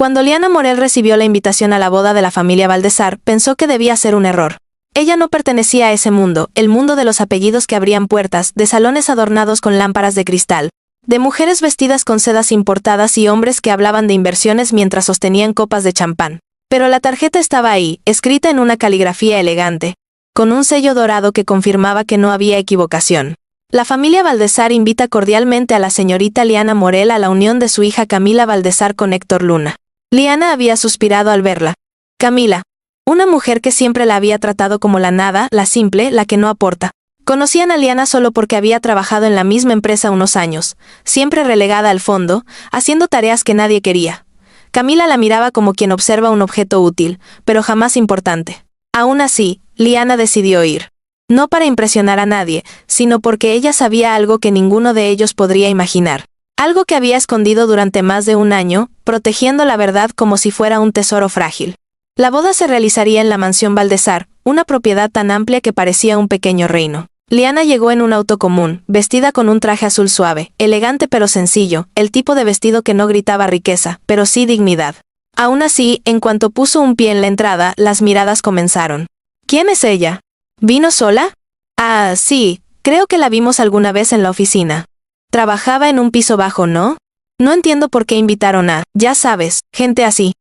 Cuando Liana Morel recibió la invitación a la boda de la familia Valdesar, pensó que debía ser un error. Ella no pertenecía a ese mundo, el mundo de los apellidos que abrían puertas, de salones adornados con lámparas de cristal, de mujeres vestidas con sedas importadas y hombres que hablaban de inversiones mientras sostenían copas de champán. Pero la tarjeta estaba ahí, escrita en una caligrafía elegante, con un sello dorado que confirmaba que no había equivocación. La familia Valdesar invita cordialmente a la señorita Liana Morel a la unión de su hija Camila Valdesar con Héctor Luna. Liana había suspirado al verla. Camila, una mujer que siempre la había tratado como la nada, la simple, la que no aporta. Conocían a Liana solo porque había trabajado en la misma empresa unos años, siempre relegada al fondo, haciendo tareas que nadie quería. Camila la miraba como quien observa un objeto útil, pero jamás importante. Aún así, Liana decidió ir. No para impresionar a nadie, sino porque ella sabía algo que ninguno de ellos podría imaginar. Algo que había escondido durante más de un año, protegiendo la verdad como si fuera un tesoro frágil. La boda se realizaría en la mansión Valdesar, una propiedad tan amplia que parecía un pequeño reino. Liana llegó en un auto común, vestida con un traje azul suave, elegante pero sencillo, el tipo de vestido que no gritaba riqueza, pero sí dignidad. Aún así, en cuanto puso un pie en la entrada, las miradas comenzaron. ¿Quién es ella? ¿Vino sola? Ah, sí, creo que la vimos alguna vez en la oficina. Trabajaba en un piso bajo, ¿no? No entiendo por qué invitaron a, ya sabes, gente así.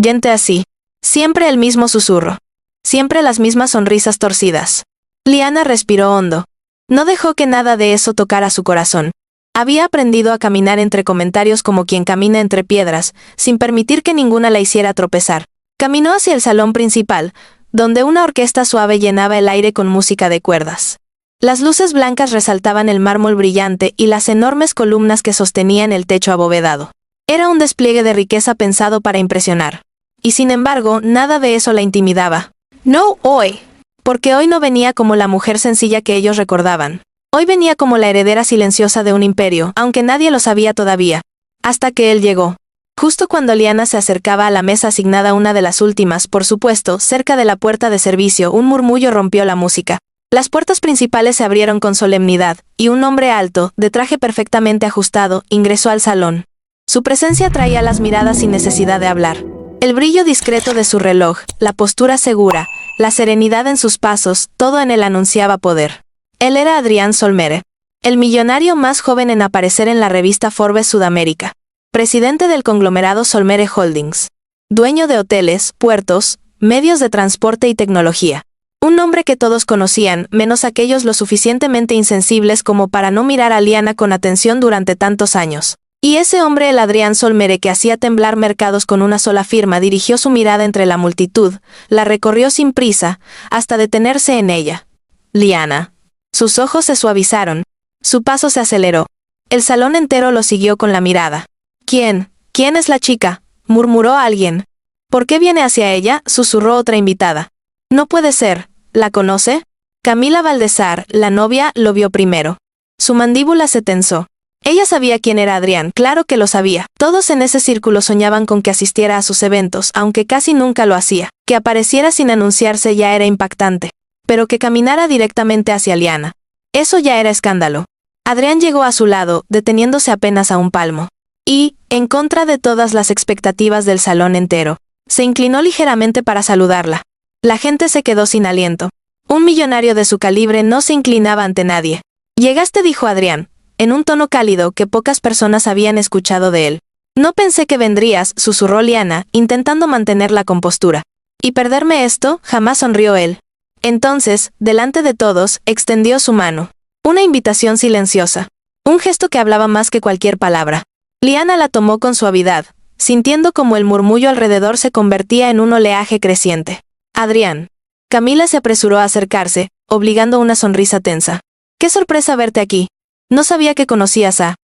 Gente así. Siempre el mismo susurro. Siempre las mismas sonrisas torcidas. Liana respiró hondo. No dejó que nada de eso tocara su corazón. Había aprendido a caminar entre comentarios como quien camina entre piedras, sin permitir que ninguna la hiciera tropezar. Caminó hacia el salón principal, donde una orquesta suave llenaba el aire con música de cuerdas. Las luces blancas resaltaban el mármol brillante y las enormes columnas que sostenían el techo abovedado. Era un despliegue de riqueza pensado para impresionar. Y sin embargo, nada de eso la intimidaba. No hoy. Porque hoy no venía como la mujer sencilla que ellos recordaban. Hoy venía como la heredera silenciosa de un imperio, aunque nadie lo sabía todavía. Hasta que él llegó. Justo cuando Liana se acercaba a la mesa asignada, una de las últimas, por supuesto, cerca de la puerta de servicio, un murmullo rompió la música. Las puertas principales se abrieron con solemnidad, y un hombre alto, de traje perfectamente ajustado, ingresó al salón. Su presencia atraía las miradas sin necesidad de hablar. El brillo discreto de su reloj, la postura segura, la serenidad en sus pasos, todo en él anunciaba poder. Él era Adrián Solmere, el millonario más joven en aparecer en la revista Forbes Sudamérica. Presidente del conglomerado Solmere Holdings. Dueño de hoteles, puertos, medios de transporte y tecnología. Un hombre que todos conocían, menos aquellos lo suficientemente insensibles como para no mirar a Liana con atención durante tantos años. Y ese hombre, el Adrián Solmere que hacía temblar mercados con una sola firma, dirigió su mirada entre la multitud, la recorrió sin prisa, hasta detenerse en ella. Liana. Sus ojos se suavizaron. Su paso se aceleró. El salón entero lo siguió con la mirada. ¿Quién? ¿Quién es la chica?, murmuró alguien. ¿Por qué viene hacia ella?, susurró otra invitada. No puede ser. ¿La conoce? Camila Valdesar, la novia, lo vio primero. Su mandíbula se tensó. Ella sabía quién era Adrián, claro que lo sabía. Todos en ese círculo soñaban con que asistiera a sus eventos, aunque casi nunca lo hacía. Que apareciera sin anunciarse ya era impactante. Pero que caminara directamente hacia Liana. Eso ya era escándalo. Adrián llegó a su lado, deteniéndose apenas a un palmo. Y, en contra de todas las expectativas del salón entero, se inclinó ligeramente para saludarla. La gente se quedó sin aliento. Un millonario de su calibre no se inclinaba ante nadie. «Llegaste», dijo Adrián, en un tono cálido que pocas personas habían escuchado de él. «No pensé que vendrías», susurró Liana, intentando mantener la compostura. «¿Y perderme esto?», jamás sonrió él. Entonces, delante de todos, extendió su mano. Una invitación silenciosa. Un gesto que hablaba más que cualquier palabra. Liana la tomó con suavidad, sintiendo como el murmullo alrededor se convertía en un oleaje creciente. «Adrián». Camila se apresuró a acercarse, obligando una sonrisa tensa. «Qué sorpresa verte aquí. No sabía que conocías a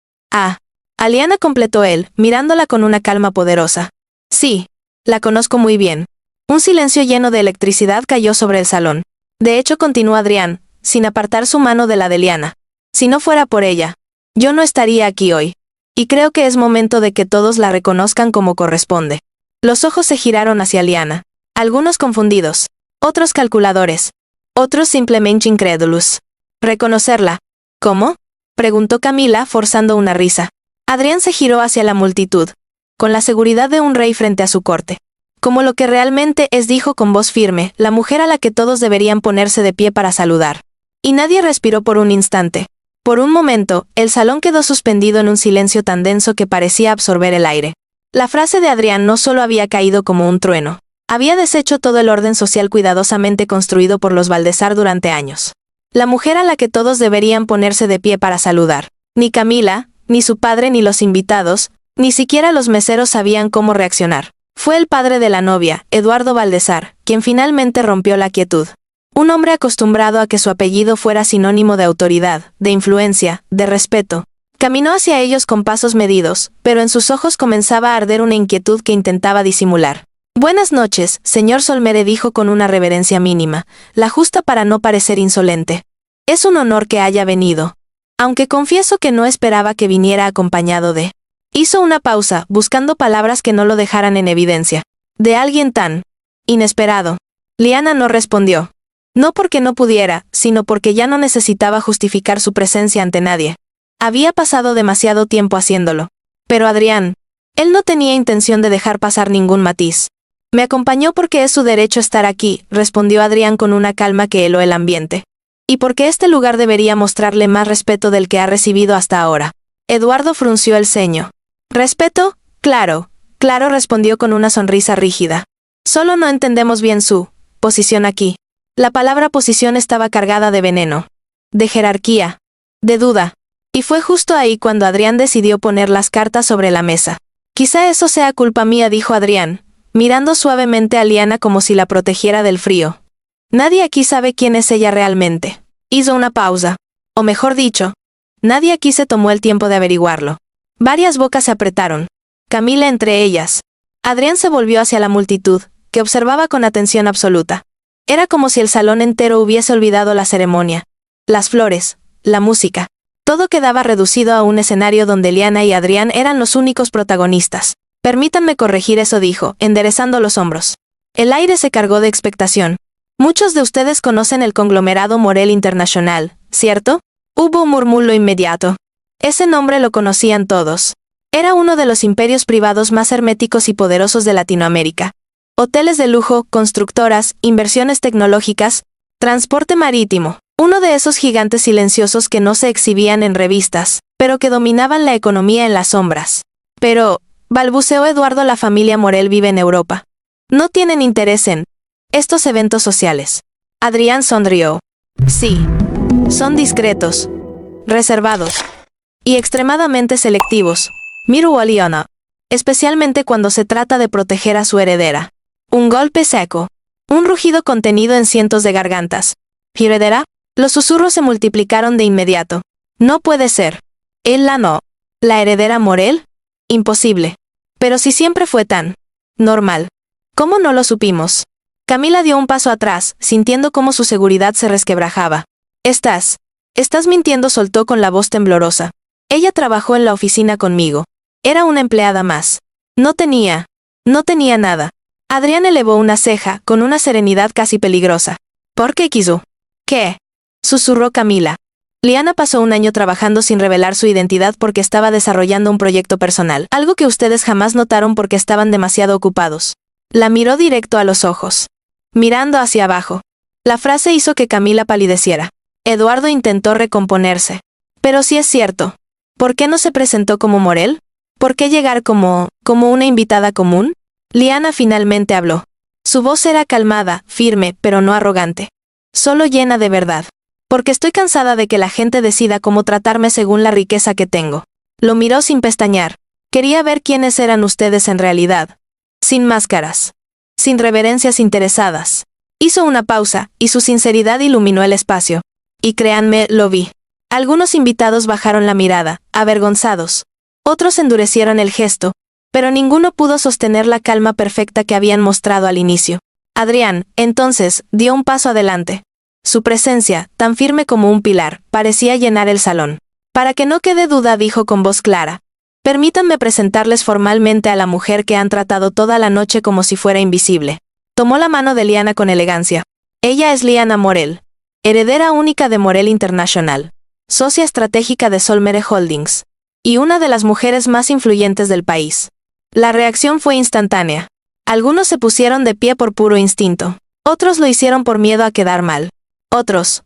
Liana», completó él, mirándola con una calma poderosa. «Sí, la conozco muy bien». Un silencio lleno de electricidad cayó sobre el salón. «De hecho», continuó Adrián, sin apartar su mano de la de Liana. «Si no fuera por ella, yo no estaría aquí hoy. Y creo que es momento de que todos la reconozcan como corresponde». Los ojos se giraron hacia Liana. Algunos confundidos. Otros calculadores. Otros simplemente incrédulos. «¿Reconocerla? ¿Cómo?», preguntó Camila, forzando una risa. Adrián se giró hacia la multitud. con la seguridad de un rey frente a su corte. Como lo que realmente es, dijo con voz firme, la mujer a la que todos deberían ponerse de pie para saludar. Y nadie respiró por un instante. Por un momento, el salón quedó suspendido en un silencio tan denso que parecía absorber el aire. La frase de Adrián no solo había caído como un trueno, había deshecho todo el orden social cuidadosamente construido por los Valdesar durante años. La mujer a la que todos deberían ponerse de pie para saludar. Ni Camila, ni su padre ni los invitados, ni siquiera los meseros sabían cómo reaccionar. Fue el padre de la novia, Eduardo Valdesar, quien finalmente rompió la quietud. Un hombre acostumbrado a que su apellido fuera sinónimo de autoridad, de influencia, de respeto. Caminó hacia ellos con pasos medidos, pero en sus ojos comenzaba a arder una inquietud que intentaba disimular. «Buenas noches, señor Solmere», dijo con una reverencia mínima, la justa para no parecer insolente. «Es un honor que haya venido. Aunque confieso que no esperaba que viniera acompañado de...». Hizo una pausa, buscando palabras que no lo dejaran en evidencia. «De alguien tan... inesperado». Liana no respondió. No porque no pudiera, sino porque ya no necesitaba justificar su presencia ante nadie. Había pasado demasiado tiempo haciéndolo. Pero Adrián, él no tenía intención de dejar pasar ningún matiz. «Me acompañó porque es su derecho estar aquí», respondió Adrián con una calma que heló el ambiente. «Y porque este lugar debería mostrarle más respeto del que ha recibido hasta ahora». Eduardo frunció el ceño. «¿Respeto? Claro, claro», respondió con una sonrisa rígida. «Solo no entendemos bien su posición aquí». La palabra posición estaba cargada de veneno, de jerarquía, de duda. Y fue justo ahí cuando Adrián decidió poner las cartas sobre la mesa. «Quizá eso sea culpa mía», dijo Adrián, mirando suavemente a Liana como si la protegiera del frío. «Nadie aquí sabe quién es ella realmente». Hizo una pausa. O mejor dicho, nadie aquí se tomó el tiempo de averiguarlo. Varias bocas se apretaron. Camila entre ellas. Adrián se volvió hacia la multitud, que observaba con atención absoluta. Era como si el salón entero hubiese olvidado la ceremonia. Las flores, la música. Todo quedaba reducido a un escenario donde Liana y Adrián eran los únicos protagonistas. «Permítanme corregir eso», dijo, enderezando los hombros. El aire se cargó de expectación. «Muchos de ustedes conocen el conglomerado Morel International, ¿cierto?». Hubo un murmullo inmediato. Ese nombre lo conocían todos. Era uno de los imperios privados más herméticos y poderosos de Latinoamérica. Hoteles de lujo, constructoras, inversiones tecnológicas, transporte marítimo. Uno de esos gigantes silenciosos que no se exhibían en revistas, pero que dominaban la economía en las sombras. «Pero», balbuceó Eduardo, «la familia Morel vive en Europa. No tienen interés en estos eventos sociales». Adrián sonrió. «Sí. Son discretos, reservados y extremadamente selectivos. Miru a Liana, especialmente cuando se trata de proteger a su heredera». Un golpe seco. Un rugido contenido en cientos de gargantas. «¿Heredera?». Los susurros se multiplicaron de inmediato. «No puede ser. Él la no. ¿La heredera Morel? Imposible. Pero si siempre fue tan normal. ¿Cómo no lo supimos?». Camila dio un paso atrás, sintiendo cómo su seguridad se resquebrajaba. Estás mintiendo», soltó con la voz temblorosa. «Ella trabajó en la oficina conmigo. Era una empleada más. No tenía nada». Adrián elevó una ceja, con una serenidad casi peligrosa. «¿Por qué quiso?». «¿Qué?», susurró Camila. Liana pasó un año trabajando sin revelar su identidad porque estaba desarrollando un proyecto personal, algo que ustedes jamás notaron porque estaban demasiado ocupados. La miró directo a los ojos, mirando hacia abajo. La frase hizo que Camila palideciera. Eduardo intentó recomponerse. «Pero sí es cierto. ¿Por qué no se presentó como Morel? ¿Por qué llegar como una invitada común?». Liana finalmente habló. Su voz era calmada, firme, pero no arrogante. «Solo llena de verdad. Porque estoy cansada de que la gente decida cómo tratarme según la riqueza que tengo». Lo miró sin pestañear. Quería ver quiénes eran ustedes en realidad. Sin máscaras. Sin reverencias interesadas. Hizo una pausa, y su sinceridad iluminó el espacio. Y créanme, lo vi. Algunos invitados bajaron la mirada, avergonzados. Otros endurecieron el gesto, pero ninguno pudo sostener la calma perfecta que habían mostrado al inicio. Adrián, entonces, dio un paso adelante. Su presencia, tan firme como un pilar, parecía llenar el salón. «Para que no quede duda», dijo con voz clara, «permítanme presentarles formalmente a la mujer que han tratado toda la noche como si fuera invisible». Tomó la mano de Liana con elegancia. «Ella es Liana Morel, heredera única de Morel International, socia estratégica de Solmere Holdings, y una de las mujeres más influyentes del país». La reacción fue instantánea. Algunos se pusieron de pie por puro instinto. Otros lo hicieron por miedo a quedar mal. Otros,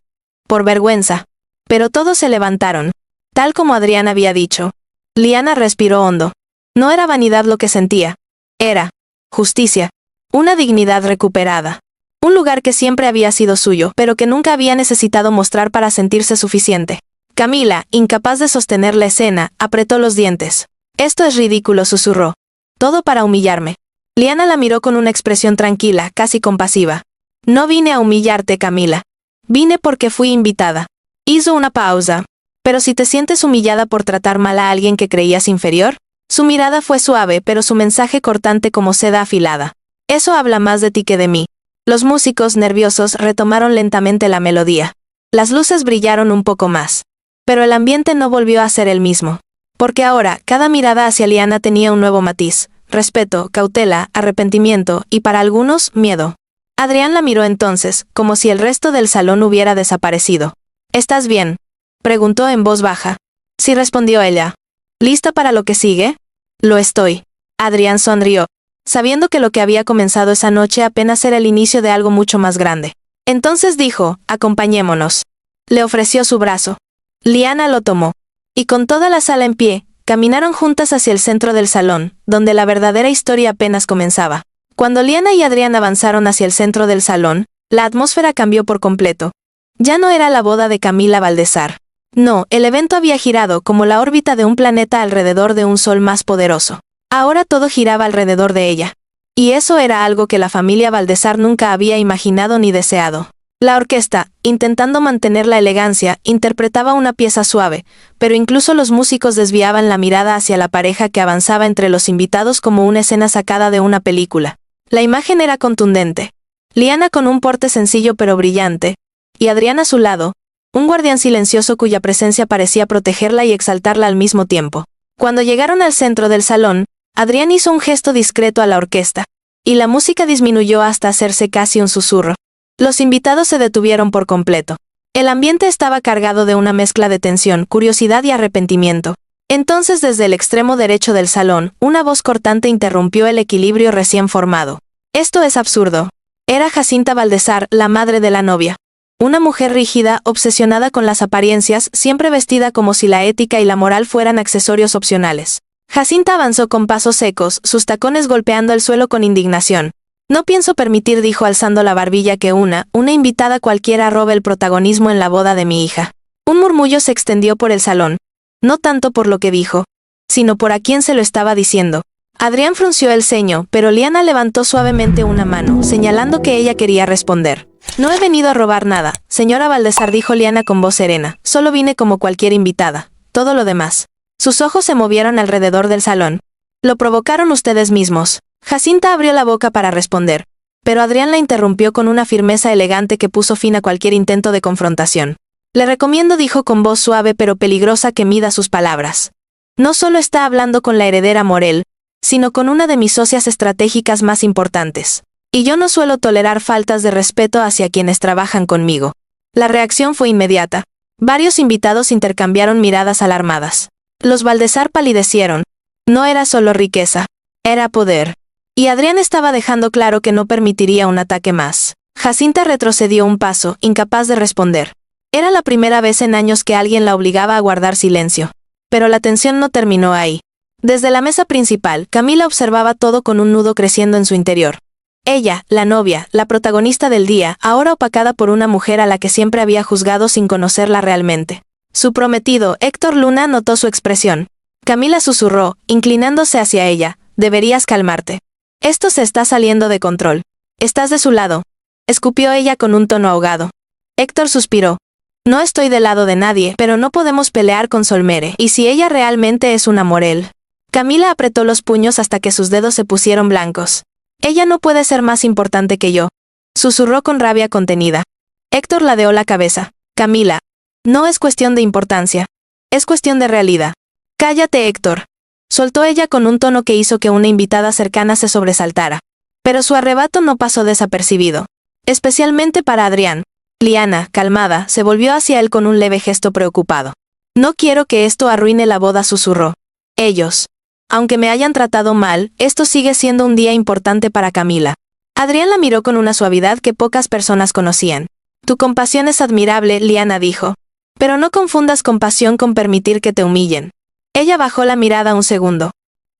por vergüenza. Pero todos se levantaron, tal como Adrián había dicho. Liana respiró hondo. No era vanidad lo que sentía. Era justicia. Una dignidad recuperada. Un lugar que siempre había sido suyo, pero que nunca había necesitado mostrar para sentirse suficiente. Camila, incapaz de sostener la escena, apretó los dientes. Esto es ridículo, susurró. Todo para humillarme. Liana la miró con una expresión tranquila, casi compasiva. No vine a humillarte, Camila. Vine porque fui invitada. Hizo una pausa. Pero si te sientes humillada por tratar mal a alguien que creías inferior. Su mirada fue suave, pero su mensaje cortante como seda afilada. Eso habla más de ti que de mí. Los músicos, nerviosos, retomaron lentamente la melodía. Las luces brillaron un poco más. Pero el ambiente no volvió a ser el mismo. Porque ahora, cada mirada hacia Liana tenía un nuevo matiz. Respeto, cautela, arrepentimiento y para algunos, miedo. Adrián la miró entonces, como si el resto del salón hubiera desaparecido. ¿Estás bien?, preguntó en voz baja. Sí, respondió ella. ¿Lista para lo que sigue? Lo estoy. Adrián sonrió, sabiendo que lo que había comenzado esa noche apenas era el inicio de algo mucho más grande. Entonces dijo, acompañémonos. Le ofreció su brazo. Liana lo tomó. Y con toda la sala en pie, caminaron juntas hacia el centro del salón, donde la verdadera historia apenas comenzaba. Cuando Liana y Adrián avanzaron hacia el centro del salón, la atmósfera cambió por completo. Ya no era la boda de Camila Valdezar. No, el evento había girado como la órbita de un planeta alrededor de un sol más poderoso. Ahora todo giraba alrededor de ella. Y eso era algo que la familia Valdezar nunca había imaginado ni deseado. La orquesta, intentando mantener la elegancia, interpretaba una pieza suave, pero incluso los músicos desviaban la mirada hacia la pareja que avanzaba entre los invitados como una escena sacada de una película. La imagen era contundente. Liana con un porte sencillo pero brillante, y Adrián a su lado, un guardián silencioso cuya presencia parecía protegerla y exaltarla al mismo tiempo. Cuando llegaron al centro del salón, Adrián hizo un gesto discreto a la orquesta, y la música disminuyó hasta hacerse casi un susurro. Los invitados se detuvieron por completo. El ambiente estaba cargado de una mezcla de tensión, curiosidad y arrepentimiento. Entonces desde el extremo derecho del salón, una voz cortante interrumpió el equilibrio recién formado. Esto es absurdo. Era Jacinta Valdezar, la madre de la novia. Una mujer rígida, obsesionada con las apariencias, siempre vestida como si la ética y la moral fueran accesorios opcionales. Jacinta avanzó con pasos secos, sus tacones golpeando el suelo con indignación. No pienso permitir, dijo alzando la barbilla, que una invitada cualquiera robe el protagonismo en la boda de mi hija. Un murmullo se extendió por el salón. No tanto por lo que dijo, sino por a quién se lo estaba diciendo. Adrián frunció el ceño, pero Liana levantó suavemente una mano, señalando que ella quería responder. No he venido a robar nada, señora Valdezar, dijo Liana con voz serena. Solo vine como cualquier invitada. Todo lo demás. Sus ojos se movieron alrededor del salón. Lo provocaron ustedes mismos. Jacinta abrió la boca para responder, pero Adrián la interrumpió con una firmeza elegante que puso fin a cualquier intento de confrontación. Le recomiendo, dijo con voz suave pero peligrosa, que mida sus palabras. No solo está hablando con la heredera Morel, sino con una de mis socias estratégicas más importantes. Y yo no suelo tolerar faltas de respeto hacia quienes trabajan conmigo. La reacción fue inmediata. Varios invitados intercambiaron miradas alarmadas. Los Valdezar palidecieron. No era solo riqueza, era poder. Y Adrián estaba dejando claro que no permitiría un ataque más. Jacinta retrocedió un paso, incapaz de responder. Era la primera vez en años que alguien la obligaba a guardar silencio. Pero la tensión no terminó ahí. Desde la mesa principal, Camila observaba todo con un nudo creciendo en su interior. Ella, la novia, la protagonista del día, ahora opacada por una mujer a la que siempre había juzgado sin conocerla realmente. Su prometido, Héctor Luna, notó su expresión. Camila susurró, inclinándose hacia ella, deberías calmarte. Esto se está saliendo de control. Estás de su lado. Escupió ella con un tono ahogado. Héctor suspiró. No estoy del lado de nadie, pero no podemos pelear con Solmere, y si ella realmente es una Morel. Camila apretó los puños hasta que sus dedos se pusieron blancos. Ella no puede ser más importante que yo. Susurró con rabia contenida. Héctor ladeó la cabeza. Camila. No es cuestión de importancia. Es cuestión de realidad. Cállate, Héctor. Soltó ella con un tono que hizo que una invitada cercana se sobresaltara. Pero su arrebato no pasó desapercibido. Especialmente para Adrián. Liana, calmada, se volvió hacia él con un leve gesto preocupado. No quiero que esto arruine la boda, susurró. Ellos Aunque me hayan tratado mal, esto sigue siendo un día importante para Camila. Adrián la miró con una suavidad que pocas personas conocían. Tu compasión es admirable, Liana dijo. Pero no confundas compasión con permitir que te humillen. Ella bajó la mirada un segundo.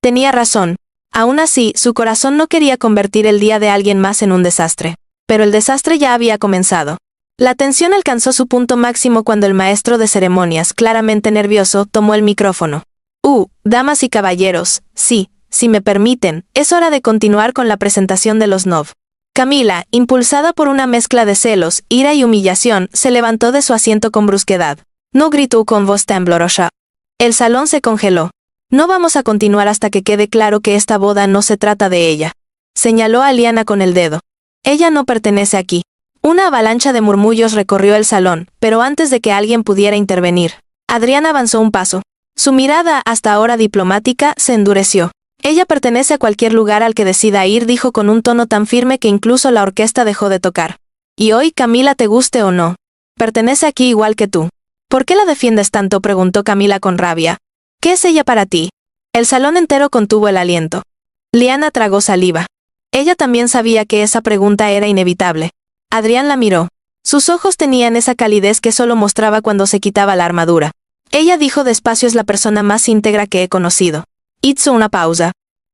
Tenía razón. Aún así, su corazón no quería convertir el día de alguien más en un desastre. Pero el desastre ya había comenzado. La tensión alcanzó su punto máximo cuando el maestro de ceremonias, claramente nervioso, tomó el micrófono. Damas y caballeros, sí, si me permiten, es hora de continuar con la presentación de los NOV. Camila, impulsada por una mezcla de celos, ira y humillación, se levantó de su asiento con brusquedad. No gritó con voz temblorosa. El salón se congeló. No vamos a continuar hasta que quede claro que esta boda no se trata de ella. Señaló a Liana con el dedo. Ella no pertenece aquí. Una avalancha de murmullos recorrió el salón, pero antes de que alguien pudiera intervenir, Adrián avanzó un paso. Su mirada, hasta ahora diplomática, se endureció. Ella pertenece a cualquier lugar al que decida ir, dijo con un tono tan firme que incluso la orquesta dejó de tocar. Y hoy, Camila, te guste o no, pertenece aquí igual que tú. ¿Por qué la defiendes tanto?, preguntó Camila con rabia. ¿Qué es ella para ti? El salón entero contuvo el aliento. Liana tragó saliva. Ella también sabía que esa pregunta era inevitable. Adrián la miró. Sus ojos tenían esa calidez que solo mostraba cuando se quitaba la armadura. Ella dijo despacio: es la persona más íntegra que he conocido. Hizo una pausa.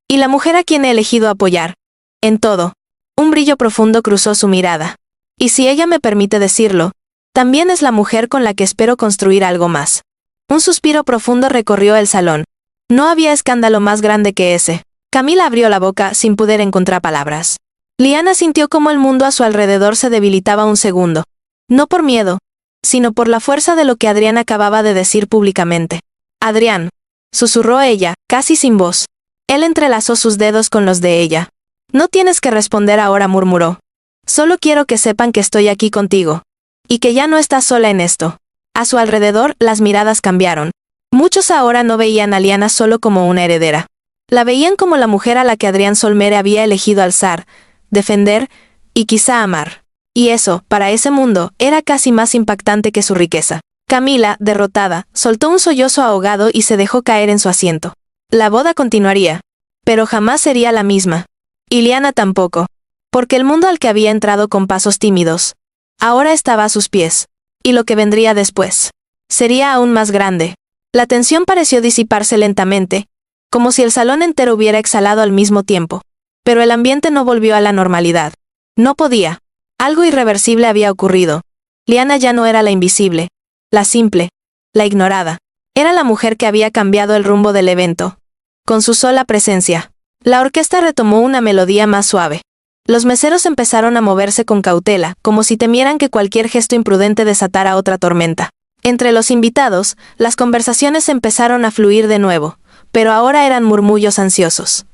¿Y la mujer a quien he elegido apoyar? En todo. Un brillo profundo cruzó su mirada. Y si ella me permite decirlo, también es la mujer con la que espero construir algo más. Un suspiro profundo recorrió el salón. No había escándalo más grande que ese. Camila abrió la boca sin poder encontrar palabras. Liana sintió como el mundo a su alrededor se debilitaba un segundo. No por miedo, sino por la fuerza de lo que Adrián acababa de decir públicamente. Adrián, susurró ella, casi sin voz. Él entrelazó sus dedos con los de ella. No tienes que responder ahora, murmuró. Solo quiero que sepan que estoy aquí contigo. Y que ya no estás sola en esto. A su alrededor, las miradas cambiaron. Muchos ahora no veían a Liana solo como una heredera. La veían como la mujer a la que Adrián Solmere había elegido alzar, defender y quizá amar. Y eso, para ese mundo, era casi más impactante que su riqueza. Camila, derrotada, soltó un sollozo ahogado y se dejó caer en su asiento. La boda continuaría, pero jamás sería la misma. Y Liana tampoco. Porque el mundo al que había entrado con pasos tímidos, ahora estaba a sus pies. Y lo que vendría después sería aún más grande. La tensión pareció disiparse lentamente, como si el salón entero hubiera exhalado al mismo tiempo. Pero el ambiente no volvió a la normalidad. No podía. Algo irreversible había ocurrido. Liana ya no era la invisible, la simple, la ignorada. Era la mujer que había cambiado el rumbo del evento. Con su sola presencia, la orquesta retomó una melodía más suave. Los meseros empezaron a moverse con cautela, como si temieran que cualquier gesto imprudente desatara otra tormenta. Entre los invitados, las conversaciones empezaron a fluir de nuevo, pero ahora eran murmullos ansiosos.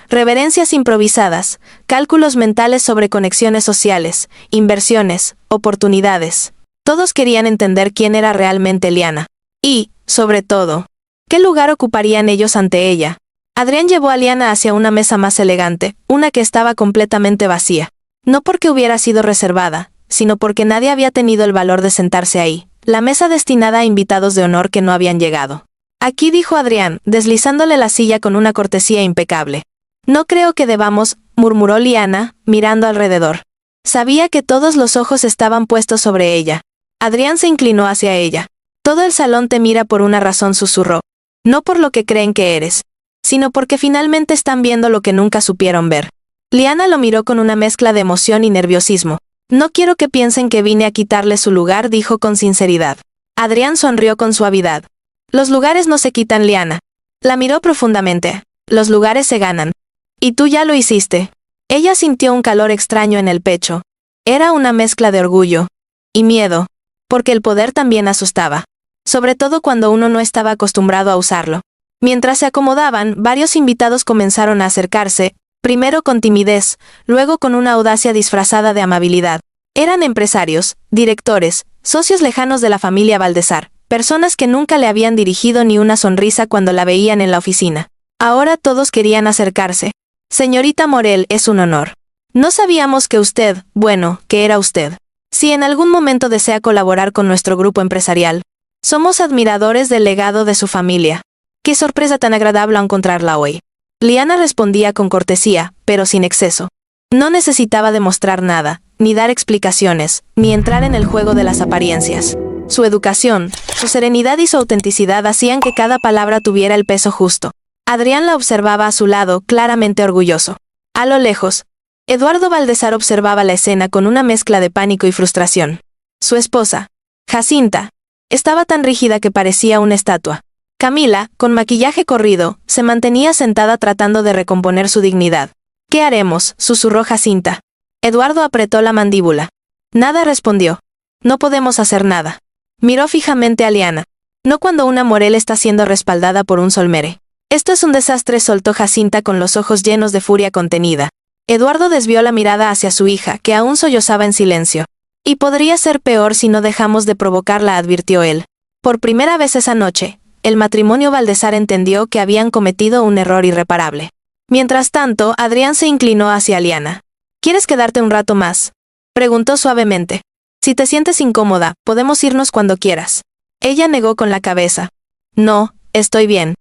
Reverencias improvisadas, cálculos mentales sobre conexiones sociales, inversiones, oportunidades. Todos querían entender quién era realmente Liana. Y, sobre todo, ¿qué lugar ocuparían ellos ante ella? Adrián llevó a Liana hacia una mesa más elegante, una que estaba completamente vacía. No porque hubiera sido reservada, sino porque nadie había tenido el valor de sentarse ahí. La mesa destinada a invitados de honor que no habían llegado. Aquí, dijo Adrián, deslizándole la silla con una cortesía impecable. No creo que debamos, murmuró Liana, mirando alrededor. Sabía que todos los ojos estaban puestos sobre ella. Adrián se inclinó hacia ella. Todo el salón te mira por una razón, susurró. No por lo que creen que eres, sino porque finalmente están viendo lo que nunca supieron ver. Liana lo miró con una mezcla de emoción y nerviosismo. No quiero que piensen que vine a quitarle su lugar, dijo con sinceridad. Adrián sonrió con suavidad. Los lugares no se quitan, Liana. La miró profundamente. Los lugares se ganan. Y tú ya lo hiciste. Ella sintió un calor extraño en el pecho. Era una mezcla de orgullo y miedo, porque el poder también asustaba. Sobre todo cuando uno no estaba acostumbrado a usarlo. Mientras se acomodaban, varios invitados comenzaron a acercarse, primero con timidez, luego con una audacia disfrazada de amabilidad. Eran empresarios, directores, socios lejanos de la familia Valdesar, personas que nunca le habían dirigido ni una sonrisa cuando la veían en la oficina. Ahora todos querían acercarse. Señorita Morel, es un honor. No sabíamos que usted, bueno, que era usted. Si en algún momento desea colaborar con nuestro grupo empresarial, somos admiradores del legado de su familia. Qué sorpresa tan agradable encontrarla hoy. Liana respondía con cortesía, pero sin exceso. No necesitaba demostrar nada, ni dar explicaciones, ni entrar en el juego de las apariencias. Su educación, su serenidad y su autenticidad hacían que cada palabra tuviera el peso justo. Adrián la observaba a su lado, claramente orgulloso. A lo lejos, Eduardo Baldesar observaba la escena con una mezcla de pánico y frustración. Su esposa, Jacinta, estaba tan rígida que parecía una estatua. Camila, con maquillaje corrido, se mantenía sentada tratando de recomponer su dignidad. «¿Qué haremos?», susurró Jacinta. Eduardo apretó la mandíbula. Nada respondió. «No podemos hacer nada». Miró fijamente a Liana. No cuando una Morel está siendo respaldada por un Solmere. «Esto es un desastre», soltó Jacinta con los ojos llenos de furia contenida. Eduardo desvió la mirada hacia su hija, que aún sollozaba en silencio. «Y podría ser peor si no dejamos de provocarla», advirtió él. Por primera vez esa noche, el matrimonio Baldesar entendió que habían cometido un error irreparable. Mientras tanto, Adrián se inclinó hacia Liana. «¿Quieres quedarte un rato más?», preguntó suavemente. «Si te sientes incómoda, podemos irnos cuando quieras». Ella negó con la cabeza. «No, estoy bien».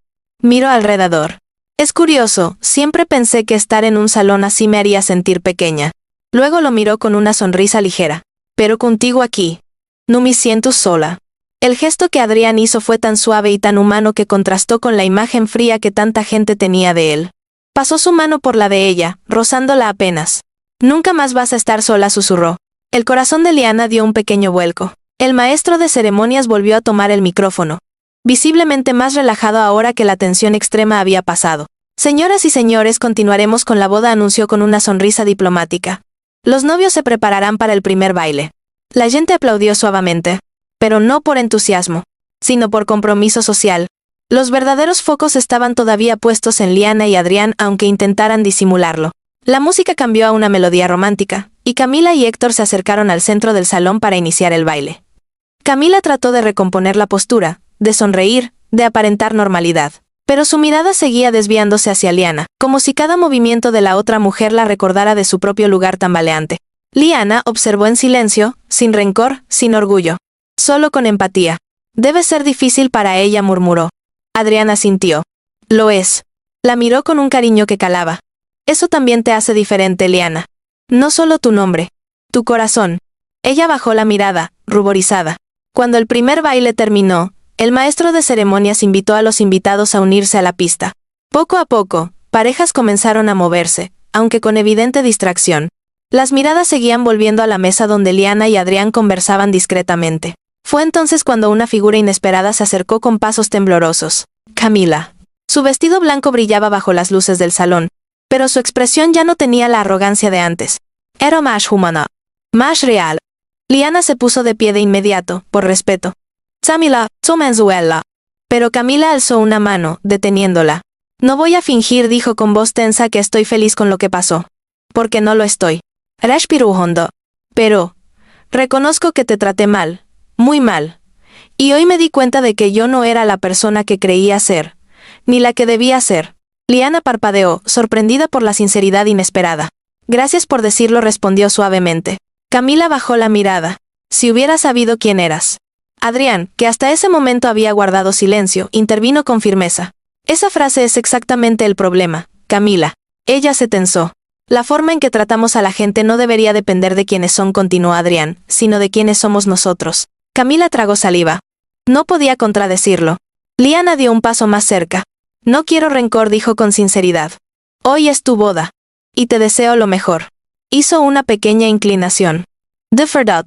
Miró alrededor. «Es curioso, siempre pensé que estar en un salón así me haría sentir pequeña». Luego lo miró con una sonrisa ligera. «Pero contigo aquí, no me siento sola». El gesto que Adrián hizo fue tan suave y tan humano que contrastó con la imagen fría que tanta gente tenía de él. Pasó su mano por la de ella, rozándola apenas. «Nunca más vas a estar sola», susurró. El corazón de Liana dio un pequeño vuelco. El maestro de ceremonias volvió a tomar el micrófono, visiblemente más relajado ahora que la tensión extrema había pasado. «Señoras y señores, continuaremos con la boda», anunció con una sonrisa diplomática. «Los novios se prepararán para el primer baile». La gente aplaudió suavemente, pero no por entusiasmo, sino por compromiso social. Los verdaderos focos estaban todavía puestos en Liana y Adrián, aunque intentaran disimularlo. La música cambió a una melodía romántica, y Camila y Héctor se acercaron al centro del salón para iniciar el baile. Camila trató de recomponer la postura, de sonreír, de aparentar normalidad. Pero su mirada seguía desviándose hacia Liana, como si cada movimiento de la otra mujer la recordara de su propio lugar tambaleante. Liana observó en silencio, sin rencor, sin orgullo. Solo con empatía. «Debe ser difícil para ella», murmuró. Adrián asintió. «Lo es». La miró con un cariño que calaba. «Eso también te hace diferente, Liana. No solo tu nombre, tu corazón». Ella bajó la mirada, ruborizada. Cuando el primer baile terminó, el maestro de ceremonias invitó a los invitados a unirse a la pista. Poco a poco, parejas comenzaron a moverse, aunque con evidente distracción. Las miradas seguían volviendo a la mesa donde Liana y Adrián conversaban discretamente. Fue entonces cuando una figura inesperada se acercó con pasos temblorosos. Camila. Su vestido blanco brillaba bajo las luces del salón, pero su expresión ya no tenía la arrogancia de antes. Era más humana, más real. Liana se puso de pie de inmediato, por respeto. «Camila, tu Menzuela». Pero Camila alzó una mano, deteniéndola. «No voy a fingir», dijo con voz tensa, «que estoy feliz con lo que pasó. Porque no lo estoy. Respiró hondo. Pero reconozco que te traté mal. Muy mal. Y hoy me di cuenta de que yo no era la persona que creía ser, ni la que debía ser». Liana parpadeó, sorprendida por la sinceridad inesperada. «Gracias por decirlo», respondió suavemente. Camila bajó la mirada. «Si hubiera sabido quién eras». Adrián, que hasta ese momento había guardado silencio, intervino con firmeza. «Esa frase es exactamente el problema, Camila». Ella se tensó. «La forma en que tratamos a la gente no debería depender de quiénes son», continuó Adrián, «sino de quiénes somos nosotros». Camila tragó saliva. No podía contradecirlo. Liana dio un paso más cerca. «No quiero rencor», dijo con sinceridad. «Hoy es tu boda. Y te deseo lo mejor». Hizo una pequeña inclinación. «De verdad».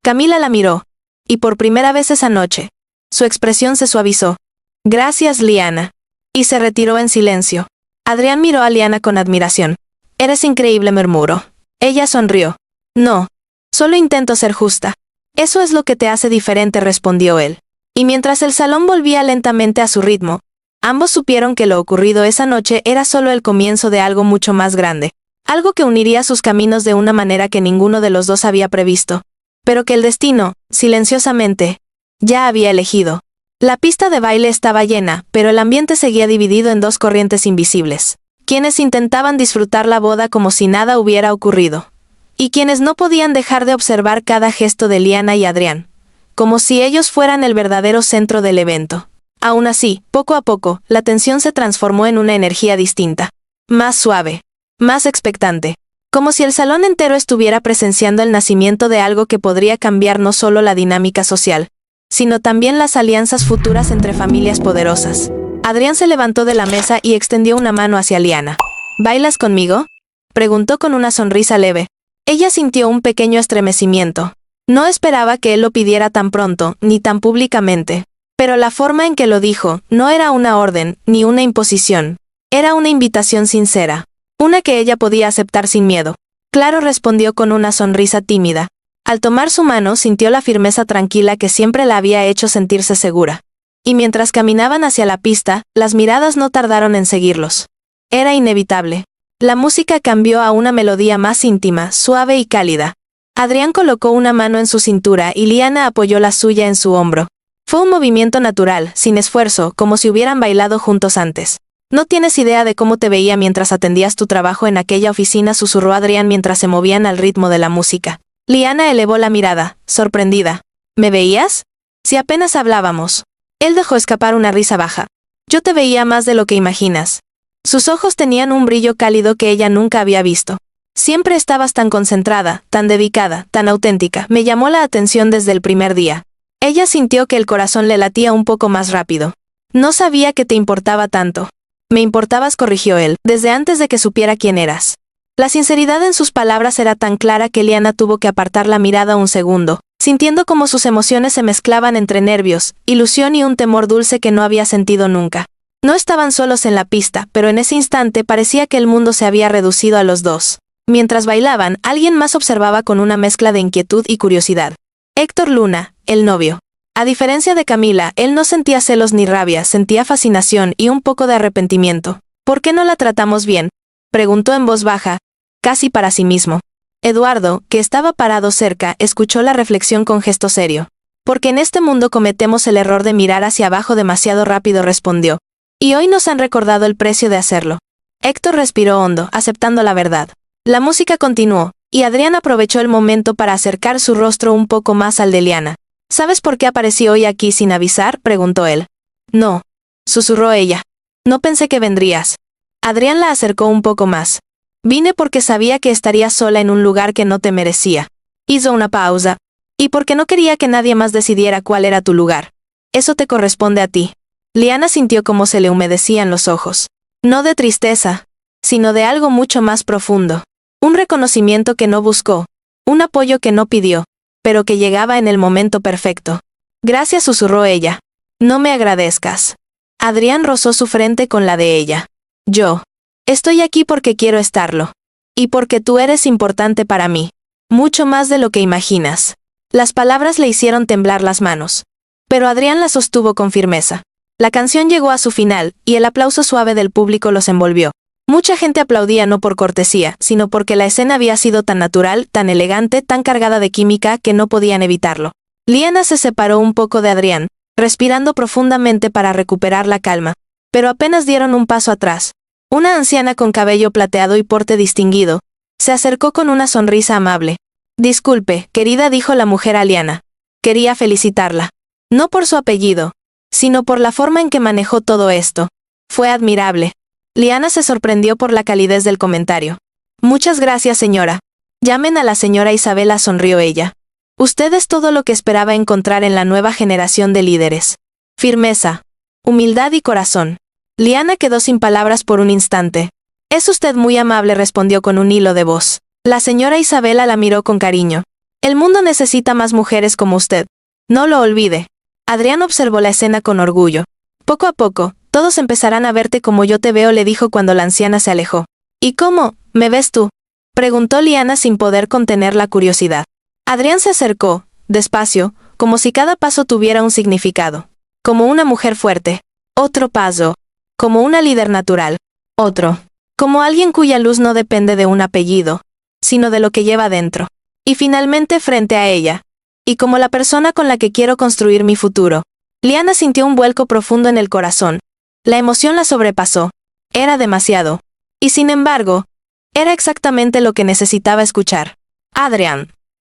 Camila la miró. Y por primera vez esa noche, su expresión se suavizó. «Gracias, Liana». Y se retiró en silencio. Adrián miró a Liana con admiración. «Eres increíble», murmuró. Ella sonrió. «No. Solo intento ser justa». «Eso es lo que te hace diferente», respondió él. Y mientras el salón volvía lentamente a su ritmo, ambos supieron que lo ocurrido esa noche era solo el comienzo de algo mucho más grande. Algo que uniría sus caminos de una manera que ninguno de los dos había previsto. Pero que el destino, silenciosamente, ya había elegido. La pista de baile estaba llena, pero el ambiente seguía dividido en dos corrientes invisibles. Quienes intentaban disfrutar la boda como si nada hubiera ocurrido. Y quienes no podían dejar de observar cada gesto de Liana y Adrián, como si ellos fueran el verdadero centro del evento. Aún así, poco a poco, la tensión se transformó en una energía distinta. Más suave. Más expectante. Como si el salón entero estuviera presenciando el nacimiento de algo que podría cambiar no solo la dinámica social, sino también las alianzas futuras entre familias poderosas. Adrián se levantó de la mesa y extendió una mano hacia Liana. ¿Bailas conmigo?, preguntó con una sonrisa leve. Ella sintió un pequeño estremecimiento. No esperaba que él lo pidiera tan pronto, ni tan públicamente. Pero la forma en que lo dijo no era una orden, ni una imposición. Era una invitación sincera. Una que ella podía aceptar sin miedo. Claro, respondió con una sonrisa tímida. Al tomar su mano sintió la firmeza tranquila que siempre la había hecho sentirse segura. Y mientras caminaban hacia la pista, las miradas no tardaron en seguirlos. Era inevitable. La música cambió a una melodía más íntima, suave y cálida. Adrián colocó una mano en su cintura y Liana apoyó la suya en su hombro. Fue un movimiento natural, sin esfuerzo, como si hubieran bailado juntos antes. «No tienes idea de cómo te veía mientras atendías tu trabajo en aquella oficina», susurró Adrián mientras se movían al ritmo de la música. Liana elevó la mirada, sorprendida. «¿Me veías? Si apenas hablábamos». Él dejó escapar una risa baja. «Yo te veía más de lo que imaginas». Sus ojos tenían un brillo cálido que ella nunca había visto. «Siempre estabas tan concentrada, tan dedicada, tan auténtica. Me llamó la atención desde el primer día». Ella sintió que el corazón le latía un poco más rápido. «No sabía que te importaba tanto». «Me importabas», corrigió él, «desde antes de que supiera quién eras». La sinceridad en sus palabras era tan clara que Liana tuvo que apartar la mirada un segundo, sintiendo como sus emociones se mezclaban entre nervios, ilusión y un temor dulce que no había sentido nunca. No estaban solos en la pista, pero en ese instante parecía que el mundo se había reducido a los dos. Mientras bailaban, alguien más observaba con una mezcla de inquietud y curiosidad. Héctor Luna, el novio. A diferencia de Camila, él no sentía celos ni rabia, sentía fascinación y un poco de arrepentimiento. «¿Por qué no la tratamos bien?», preguntó en voz baja, casi para sí mismo. Eduardo, que estaba parado cerca, escuchó la reflexión con gesto serio. «Porque en este mundo cometemos el error de mirar hacia abajo demasiado rápido», respondió. «Y hoy nos han recordado el precio de hacerlo». Héctor respiró hondo, aceptando la verdad. La música continuó, y Adrián aprovechó el momento para acercar su rostro un poco más al de Liana. «¿Sabes por qué aparecí hoy aquí sin avisar?», preguntó él. «No», susurró ella. «No pensé que vendrías». Adrián la acercó un poco más. «Vine porque sabía que estarías sola en un lugar que no te merecía». Hizo una pausa. «Y porque no quería que nadie más decidiera cuál era tu lugar. Eso te corresponde a ti». Liana sintió cómo se le humedecían los ojos. No de tristeza, sino de algo mucho más profundo. Un reconocimiento que no buscó. Un apoyo que no pidió, pero que llegaba en el momento perfecto. «Gracias», susurró ella. «No me agradezcas». Adrián rozó su frente con la de ella. «Yo estoy aquí porque quiero estarlo. Y porque tú eres importante para mí. Mucho más de lo que imaginas». Las palabras le hicieron temblar las manos. Pero Adrián las sostuvo con firmeza. La canción llegó a su final, y el aplauso suave del público los envolvió. Mucha gente aplaudía no por cortesía, sino porque la escena había sido tan natural, tan elegante, tan cargada de química que no podían evitarlo. Liana se separó un poco de Adrián, respirando profundamente para recuperar la calma. Pero apenas dieron un paso atrás. Una anciana con cabello plateado y porte distinguido se acercó con una sonrisa amable. «Disculpe, querida», dijo la mujer a Liana. Quería felicitarla. No por su apellido, sino por la forma en que manejó todo esto. Fue admirable. Liana se sorprendió por la calidez del comentario. «Muchas gracias, señora». «Llamen a la señora Isabela», sonrió ella. «Usted es todo lo que esperaba encontrar en la nueva generación de líderes. Firmeza, humildad y corazón». Liana quedó sin palabras por un instante. «Es usted muy amable», respondió con un hilo de voz. La señora Isabela la miró con cariño. «El mundo necesita más mujeres como usted. No lo olvide». Adrián observó la escena con orgullo. «Poco a poco, todos empezarán a verte como yo te veo», le dijo cuando la anciana se alejó. «¿Y cómo me ves tú?», preguntó Liana sin poder contener la curiosidad. Adrián se acercó, despacio, como si cada paso tuviera un significado. Como una mujer fuerte. Otro paso. Como una líder natural. Otro. Como alguien cuya luz no depende de un apellido, sino de lo que lleva dentro. Y finalmente frente a ella. Y como la persona con la que quiero construir mi futuro. Liana sintió un vuelco profundo en el corazón. La emoción la sobrepasó. Era demasiado. Y sin embargo, era exactamente lo que necesitaba escuchar. «Adrián».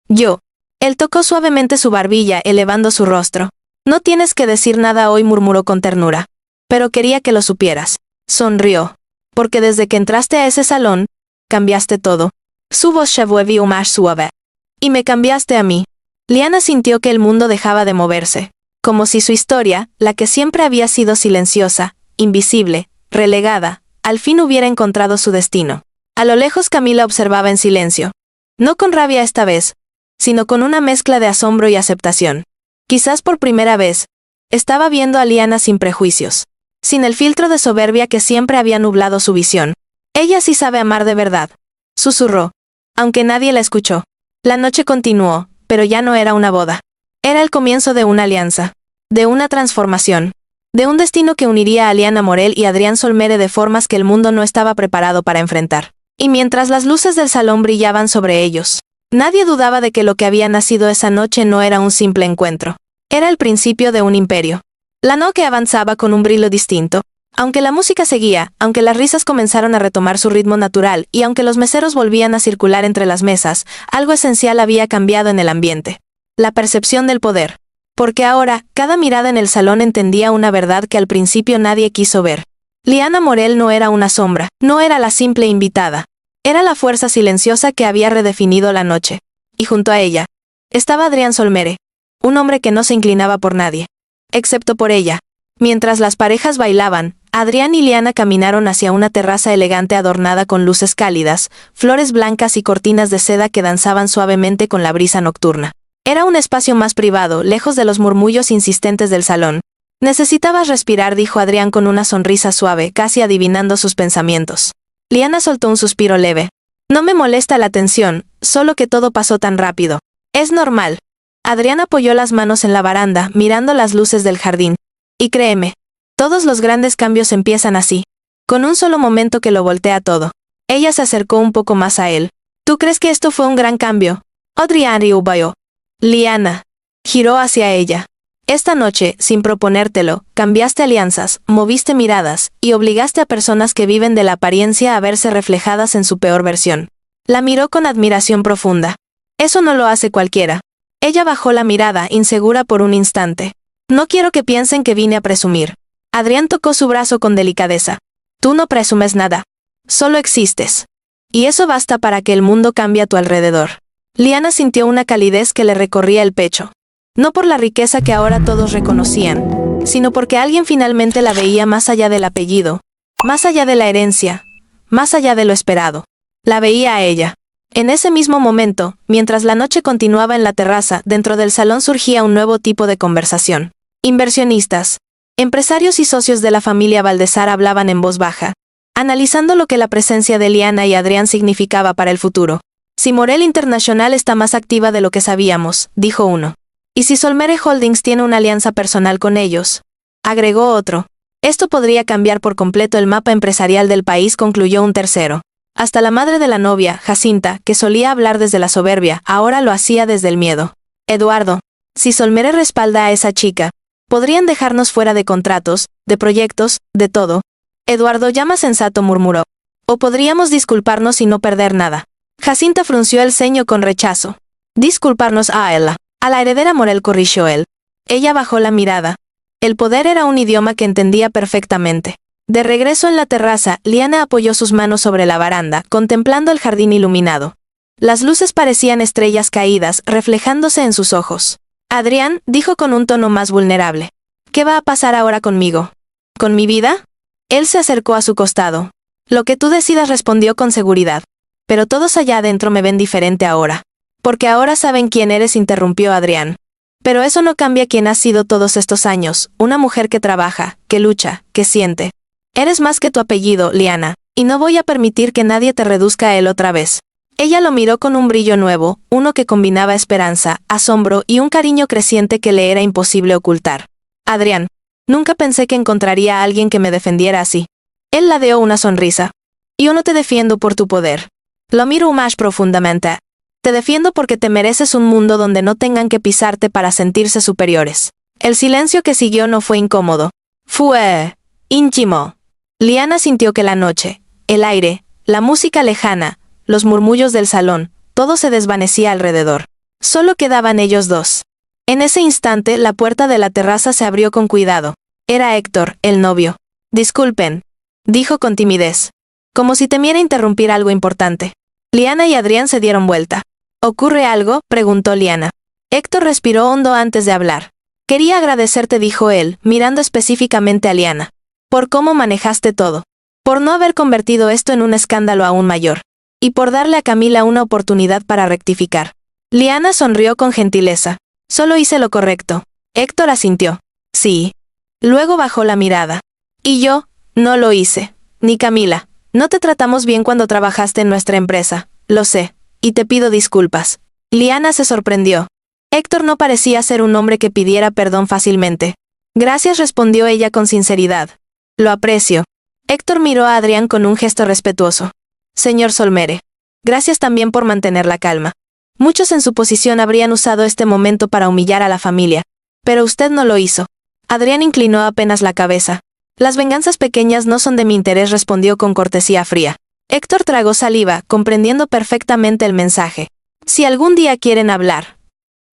«Yo». Él tocó suavemente su barbilla, elevando su rostro. No tienes que decir nada hoy, murmuró con ternura. Pero quería que lo supieras. Sonrió. Porque desde que entraste a ese salón, cambiaste todo. Su voz se volvió más suave. Y me cambiaste a mí. Liana sintió que el mundo dejaba de moverse. Como si su historia, la que siempre había sido silenciosa, invisible, relegada, al fin hubiera encontrado su destino. A lo lejos Camila observaba en silencio. No con rabia esta vez, sino con una mezcla de asombro y aceptación. Quizás por primera vez, estaba viendo a Liana sin prejuicios, sin el filtro de soberbia que siempre había nublado su visión. Ella sí sabe amar de verdad, susurró, aunque nadie la escuchó. La noche continuó, pero ya no era una boda. Era el comienzo de una alianza, de una transformación, de un destino que uniría a Liana Morel y Adrián Solmere de formas que el mundo no estaba preparado para enfrentar. Y mientras las luces del salón brillaban sobre ellos, nadie dudaba de que lo que había nacido esa noche no era un simple encuentro. Era el principio de un imperio. La noche avanzaba con un brillo distinto. Aunque la música seguía, aunque las risas comenzaron a retomar su ritmo natural y aunque los meseros volvían a circular entre las mesas, algo esencial había cambiado en el ambiente. La percepción del poder. Porque ahora, cada mirada en el salón entendía una verdad que al principio nadie quiso ver. Liana Morel no era una sombra, no era la simple invitada. Era la fuerza silenciosa que había redefinido la noche. Y junto a ella, estaba Adrián Solmere, un hombre que no se inclinaba por nadie, excepto por ella. Mientras las parejas bailaban, Adrián y Liana caminaron hacia una terraza elegante adornada con luces cálidas, flores blancas y cortinas de seda que danzaban suavemente con la brisa nocturna. Era un espacio más privado, lejos de los murmullos insistentes del salón. Necesitabas respirar, dijo Adrián con una sonrisa suave, casi adivinando sus pensamientos. Liana soltó un suspiro leve. No me molesta la tensión, solo que todo pasó tan rápido. Es normal. Adrián apoyó las manos en la baranda, mirando las luces del jardín. Y créeme, todos los grandes cambios empiezan así, con un solo momento que lo voltea todo. Ella se acercó un poco más a él. ¿Tú crees que esto fue un gran cambio? Adrián rió. Liana giró hacia ella. Esta noche, sin proponértelo, cambiaste alianzas, moviste miradas, y obligaste a personas que viven de la apariencia a verse reflejadas en su peor versión. La miró con admiración profunda. Eso no lo hace cualquiera. Ella bajó la mirada, insegura por un instante. No quiero que piensen que vine a presumir. Adrián tocó su brazo con delicadeza. Tú no presumes nada. Solo existes. Y eso basta para que el mundo cambie a tu alrededor. Liana sintió una calidez que le recorría el pecho. No por la riqueza que ahora todos reconocían, sino porque alguien finalmente la veía más allá del apellido, más allá de la herencia, más allá de lo esperado. La veía a ella. En ese mismo momento, mientras la noche continuaba en la terraza, dentro del salón surgía un nuevo tipo de conversación. Inversionistas, empresarios y socios de la familia Valdesar hablaban en voz baja, analizando lo que la presencia de Liana y Adrián significaba para el futuro. Si Morel International está más activa de lo que sabíamos, dijo uno. Y si Solmere Holdings tiene una alianza personal con ellos, agregó otro. Esto podría cambiar por completo el mapa empresarial del país, concluyó un tercero. Hasta la madre de la novia, Jacinta, que solía hablar desde la soberbia, ahora lo hacía desde el miedo. Eduardo, si Solmere respalda a esa chica, podrían dejarnos fuera de contratos, de proyectos, de todo. Eduardo, llama sensato, murmuró. O podríamos disculparnos y no perder nada. Jacinta frunció el ceño con rechazo. Disculparnos a ella. A la heredera Morel, corrigió él. Ella bajó la mirada. El poder era un idioma que entendía perfectamente. De regreso en la terraza, Liana apoyó sus manos sobre la baranda, contemplando el jardín iluminado. Las luces parecían estrellas caídas, reflejándose en sus ojos. Adrián, dijo con un tono más vulnerable. ¿Qué va a pasar ahora conmigo? ¿Con mi vida? Él se acercó a su costado. Lo que tú decidas, respondió con seguridad. Pero todos allá adentro me ven diferente ahora. Porque ahora saben quién eres, interrumpió Adrián. Pero eso no cambia quién has sido todos estos años, una mujer que trabaja, que lucha, que siente. Eres más que tu apellido, Liana, y no voy a permitir que nadie te reduzca a él otra vez. Ella lo miró con un brillo nuevo, uno que combinaba esperanza, asombro y un cariño creciente que le era imposible ocultar. Adrián, nunca pensé que encontraría a alguien que me defendiera así. Él ladeó una sonrisa. Yo no te defiendo por tu poder. Lo miro más profundamente. Te defiendo porque te mereces un mundo donde no tengan que pisarte para sentirse superiores. El silencio que siguió no fue incómodo. Fue íntimo. Liana sintió que la noche, el aire, la música lejana, los murmullos del salón, todo se desvanecía alrededor. Solo quedaban ellos dos. En ese instante, la puerta de la terraza se abrió con cuidado. Era Héctor, el novio. Disculpen, dijo con timidez, como si temiera interrumpir algo importante. Liana y Adrián se dieron vuelta. ¿Ocurre algo?, preguntó Liana. Héctor respiró hondo antes de hablar. Quería agradecerte, dijo él, mirando específicamente a Liana. Por cómo manejaste todo. Por no haber convertido esto en un escándalo aún mayor. Y por darle a Camila una oportunidad para rectificar. Liana sonrió con gentileza. Solo hice lo correcto. Héctor asintió. Sí. Luego bajó la mirada. Y yo, no lo hice. Ni Camila. No te tratamos bien cuando trabajaste en nuestra empresa. Lo sé. Y te pido disculpas. Liana se sorprendió. Héctor no parecía ser un hombre que pidiera perdón fácilmente. Gracias, respondió ella con sinceridad. Lo aprecio. Héctor miró a Adrián con un gesto respetuoso. Señor Solmere. Gracias también por mantener la calma. Muchos en su posición habrían usado este momento para humillar a la familia. Pero usted no lo hizo. Adrián inclinó apenas la cabeza. Las venganzas pequeñas no son de mi interés, respondió con cortesía fría. Héctor tragó saliva, comprendiendo perfectamente el mensaje. Si algún día quieren hablar,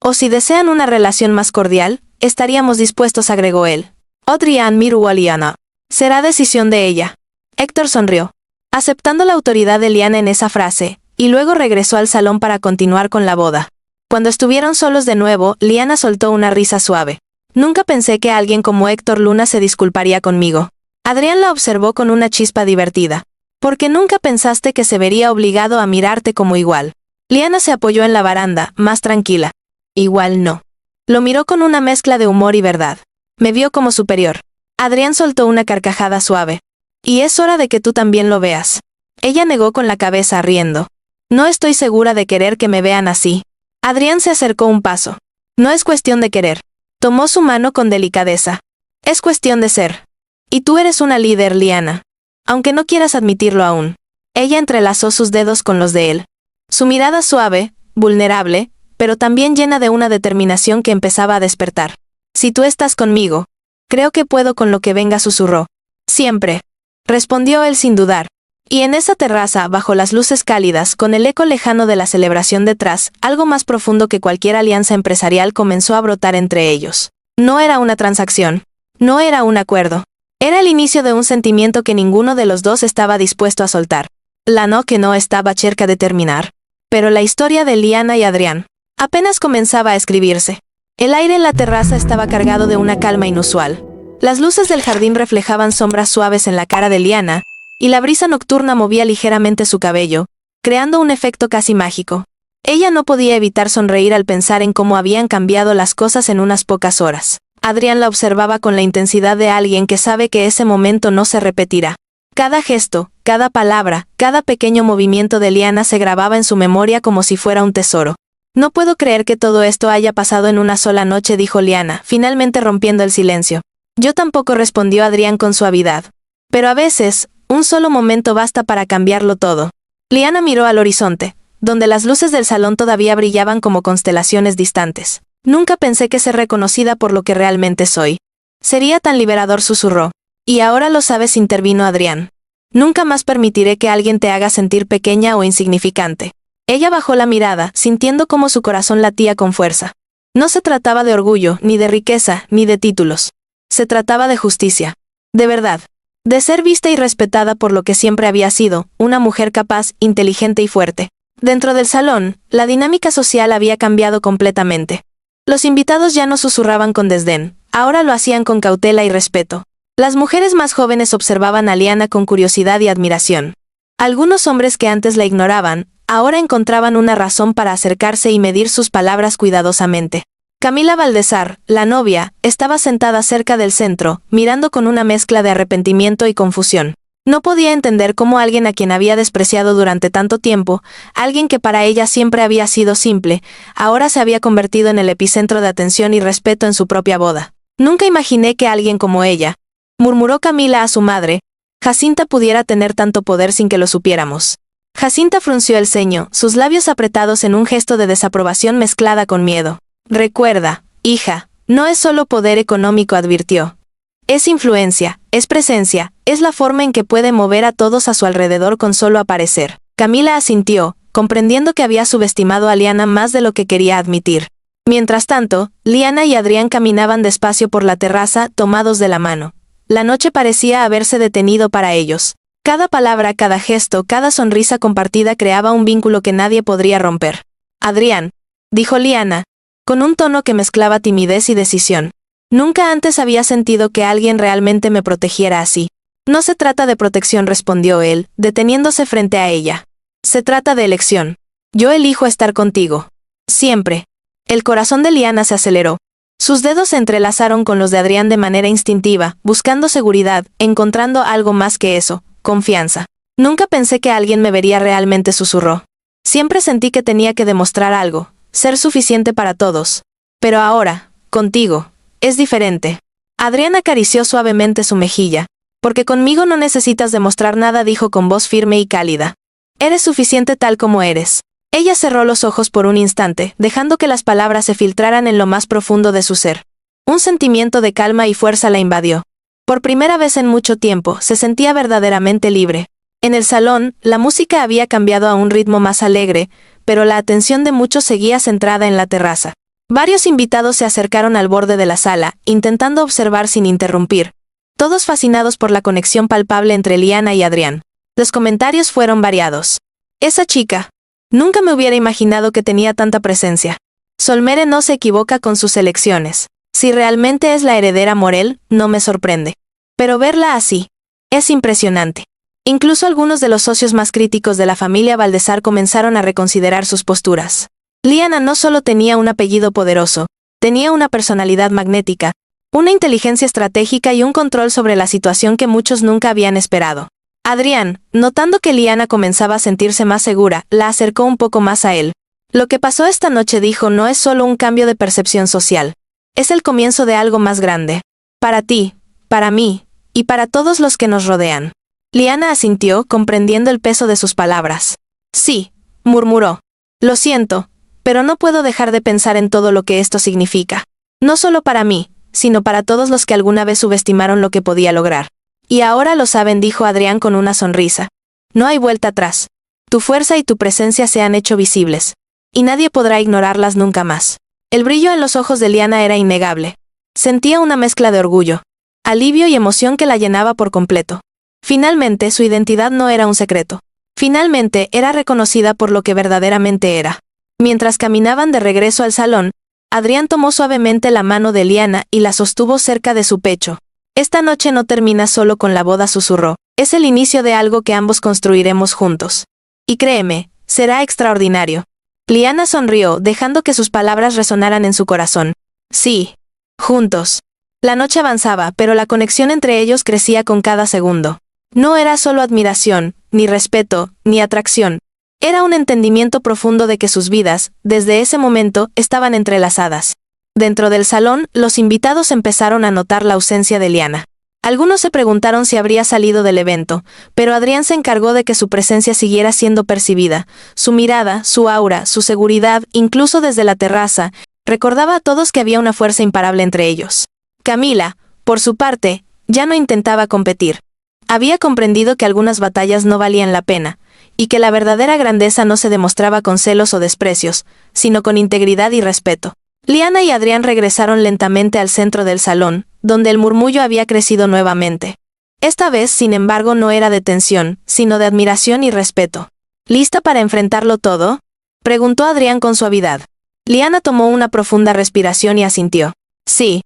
o si desean una relación más cordial, estaríamos dispuestos, agregó él. Adrián miró a Liana. Será decisión de ella. Héctor sonrió, aceptando la autoridad de Liana en esa frase, y luego regresó al salón para continuar con la boda. Cuando estuvieron solos de nuevo, Liana soltó una risa suave. Nunca pensé que alguien como Héctor Luna se disculparía conmigo. Adrián la observó con una chispa divertida. Porque nunca pensaste que se vería obligado a mirarte como igual. Liana se apoyó en la baranda, más tranquila. Igual no. Lo miró con una mezcla de humor y verdad. Me vio como superior. Adrián soltó una carcajada suave. Y es hora de que tú también lo veas. Ella negó con la cabeza, riendo. No estoy segura de querer que me vean así. Adrián se acercó un paso. No es cuestión de querer. Tomó su mano con delicadeza. Es cuestión de ser. Y tú eres una líder, Liana. Aunque no quieras admitirlo aún. Ella entrelazó sus dedos con los de él. Su mirada suave, vulnerable, pero también llena de una determinación que empezaba a despertar. Si tú estás conmigo, creo que puedo con lo que venga, susurró. Siempre. Respondió él sin dudar. Y en esa terraza, bajo las luces cálidas, con el eco lejano de la celebración detrás, algo más profundo que cualquier alianza empresarial comenzó a brotar entre ellos. No era una transacción. No era un acuerdo. Era el inicio de un sentimiento que ninguno de los dos estaba dispuesto a soltar. La no que no estaba cerca de terminar. Pero la historia de Liana y Adrián apenas comenzaba a escribirse. El aire en la terraza estaba cargado de una calma inusual. Las luces del jardín reflejaban sombras suaves en la cara de Liana, y la brisa nocturna movía ligeramente su cabello, creando un efecto casi mágico. Ella no podía evitar sonreír al pensar en cómo habían cambiado las cosas en unas pocas horas. Adrián la observaba con la intensidad de alguien que sabe que ese momento no se repetirá. Cada gesto, cada palabra, cada pequeño movimiento de Liana se grababa en su memoria como si fuera un tesoro. No puedo creer que todo esto haya pasado en una sola noche, dijo Liana, finalmente rompiendo el silencio. Yo tampoco, respondió Adrián con suavidad. Pero a veces, un solo momento basta para cambiarlo todo. Liana miró al horizonte, donde las luces del salón todavía brillaban como constelaciones distantes. Nunca pensé que ser reconocida por lo que realmente soy sería tan liberador, susurró. Y ahora lo sabes, intervino Adrián. Nunca más permitiré que alguien te haga sentir pequeña o insignificante. Ella bajó la mirada, sintiendo cómo su corazón latía con fuerza. No se trataba de orgullo, ni de riqueza, ni de títulos. Se trataba de justicia. De verdad. De ser vista y respetada por lo que siempre había sido, una mujer capaz, inteligente y fuerte. Dentro del salón, la dinámica social había cambiado completamente. Los invitados ya no susurraban con desdén, ahora lo hacían con cautela y respeto. Las mujeres más jóvenes observaban a Liana con curiosidad y admiración. Algunos hombres que antes la ignoraban, ahora encontraban una razón para acercarse y medir sus palabras cuidadosamente. Camila Valdesar, la novia, estaba sentada cerca del centro, mirando con una mezcla de arrepentimiento y confusión. No podía entender cómo alguien a quien había despreciado durante tanto tiempo, alguien que para ella siempre había sido simple, ahora se había convertido en el epicentro de atención y respeto en su propia boda. Nunca imaginé que alguien como ella, murmuró Camila a su madre, Jacinta pudiera tener tanto poder sin que lo supiéramos. Jacinta frunció el ceño, sus labios apretados en un gesto de desaprobación mezclada con miedo. Recuerda, hija, no es solo poder económico, advirtió. Es influencia, es presencia, es la forma en que puede mover a todos a su alrededor con solo aparecer. Camila asintió, comprendiendo que había subestimado a Liana más de lo que quería admitir. Mientras tanto, Liana y Adrián caminaban despacio por la terraza, tomados de la mano. La noche parecía haberse detenido para ellos. Cada palabra, cada gesto, cada sonrisa compartida creaba un vínculo que nadie podría romper. «Adrián», dijo Liana, con un tono que mezclaba timidez y decisión. «Nunca antes había sentido que alguien realmente me protegiera así». «No se trata de protección», respondió él, deteniéndose frente a ella. «Se trata de elección. Yo elijo estar contigo. Siempre». El corazón de Liana se aceleró. Sus dedos se entrelazaron con los de Adrián de manera instintiva, buscando seguridad, encontrando algo más que eso, confianza. «Nunca pensé que alguien me vería realmente», susurró. «Siempre sentí que tenía que demostrar algo, ser suficiente para todos. Pero ahora, contigo, es diferente». Adrián acarició suavemente su mejilla. «Porque conmigo no necesitas demostrar nada», dijo con voz firme y cálida. «Eres suficiente tal como eres». Ella cerró los ojos por un instante, dejando que las palabras se filtraran en lo más profundo de su ser. Un sentimiento de calma y fuerza la invadió. Por primera vez en mucho tiempo, se sentía verdaderamente libre. En el salón, la música había cambiado a un ritmo más alegre, pero la atención de muchos seguía centrada en la terraza. Varios invitados se acercaron al borde de la sala, intentando observar sin interrumpir. Todos fascinados por la conexión palpable entre Liana y Adrián. Los comentarios fueron variados. «Esa chica. Nunca me hubiera imaginado que tenía tanta presencia. Solmere no se equivoca con sus elecciones. Si realmente es la heredera Morel, no me sorprende. Pero verla así, es impresionante». Incluso algunos de los socios más críticos de la familia Valdesar comenzaron a reconsiderar sus posturas. Liana no solo tenía un apellido poderoso, tenía una personalidad magnética, una inteligencia estratégica y un control sobre la situación que muchos nunca habían esperado. Adrián, notando que Liana comenzaba a sentirse más segura, la acercó un poco más a él. «Lo que pasó esta noche», dijo, «no es solo un cambio de percepción social. Es el comienzo de algo más grande. Para ti, para mí, y para todos los que nos rodean». Liana asintió, comprendiendo el peso de sus palabras. «Sí», murmuró. «Lo siento, pero no puedo dejar de pensar en todo lo que esto significa. No solo para mí, sino para todos los que alguna vez subestimaron lo que podía lograr. Y ahora lo saben», dijo Adrián con una sonrisa. «No hay vuelta atrás. Tu fuerza y tu presencia se han hecho visibles. Y nadie podrá ignorarlas nunca más». El brillo en los ojos de Liana era innegable. Sentía una mezcla de orgullo, alivio y emoción que la llenaba por completo. Finalmente, su identidad no era un secreto. Finalmente, era reconocida por lo que verdaderamente era. Mientras caminaban de regreso al salón, Adrián tomó suavemente la mano de Liana y la sostuvo cerca de su pecho. «Esta noche no termina solo con la boda», susurró. «Es el inicio de algo que ambos construiremos juntos. Y créeme, será extraordinario». Liana sonrió, dejando que sus palabras resonaran en su corazón. «Sí. Juntos». La noche avanzaba, pero la conexión entre ellos crecía con cada segundo. No era solo admiración, ni respeto, ni atracción. Era un entendimiento profundo de que sus vidas, desde ese momento, estaban entrelazadas. Dentro del salón, los invitados empezaron a notar la ausencia de Liana. Algunos se preguntaron si habría salido del evento, pero Adrián se encargó de que su presencia siguiera siendo percibida. Su mirada, su aura, su seguridad, incluso desde la terraza, recordaba a todos que había una fuerza imparable entre ellos. Camila, por su parte, ya no intentaba competir. Había comprendido que algunas batallas no valían la pena, y que la verdadera grandeza no se demostraba con celos o desprecios, sino con integridad y respeto. Liana y Adrián regresaron lentamente al centro del salón, donde el murmullo había crecido nuevamente. Esta vez, sin embargo, no era de tensión, sino de admiración y respeto. «¿Lista para enfrentarlo todo?», preguntó Adrián con suavidad. Liana tomó una profunda respiración y asintió. «Sí,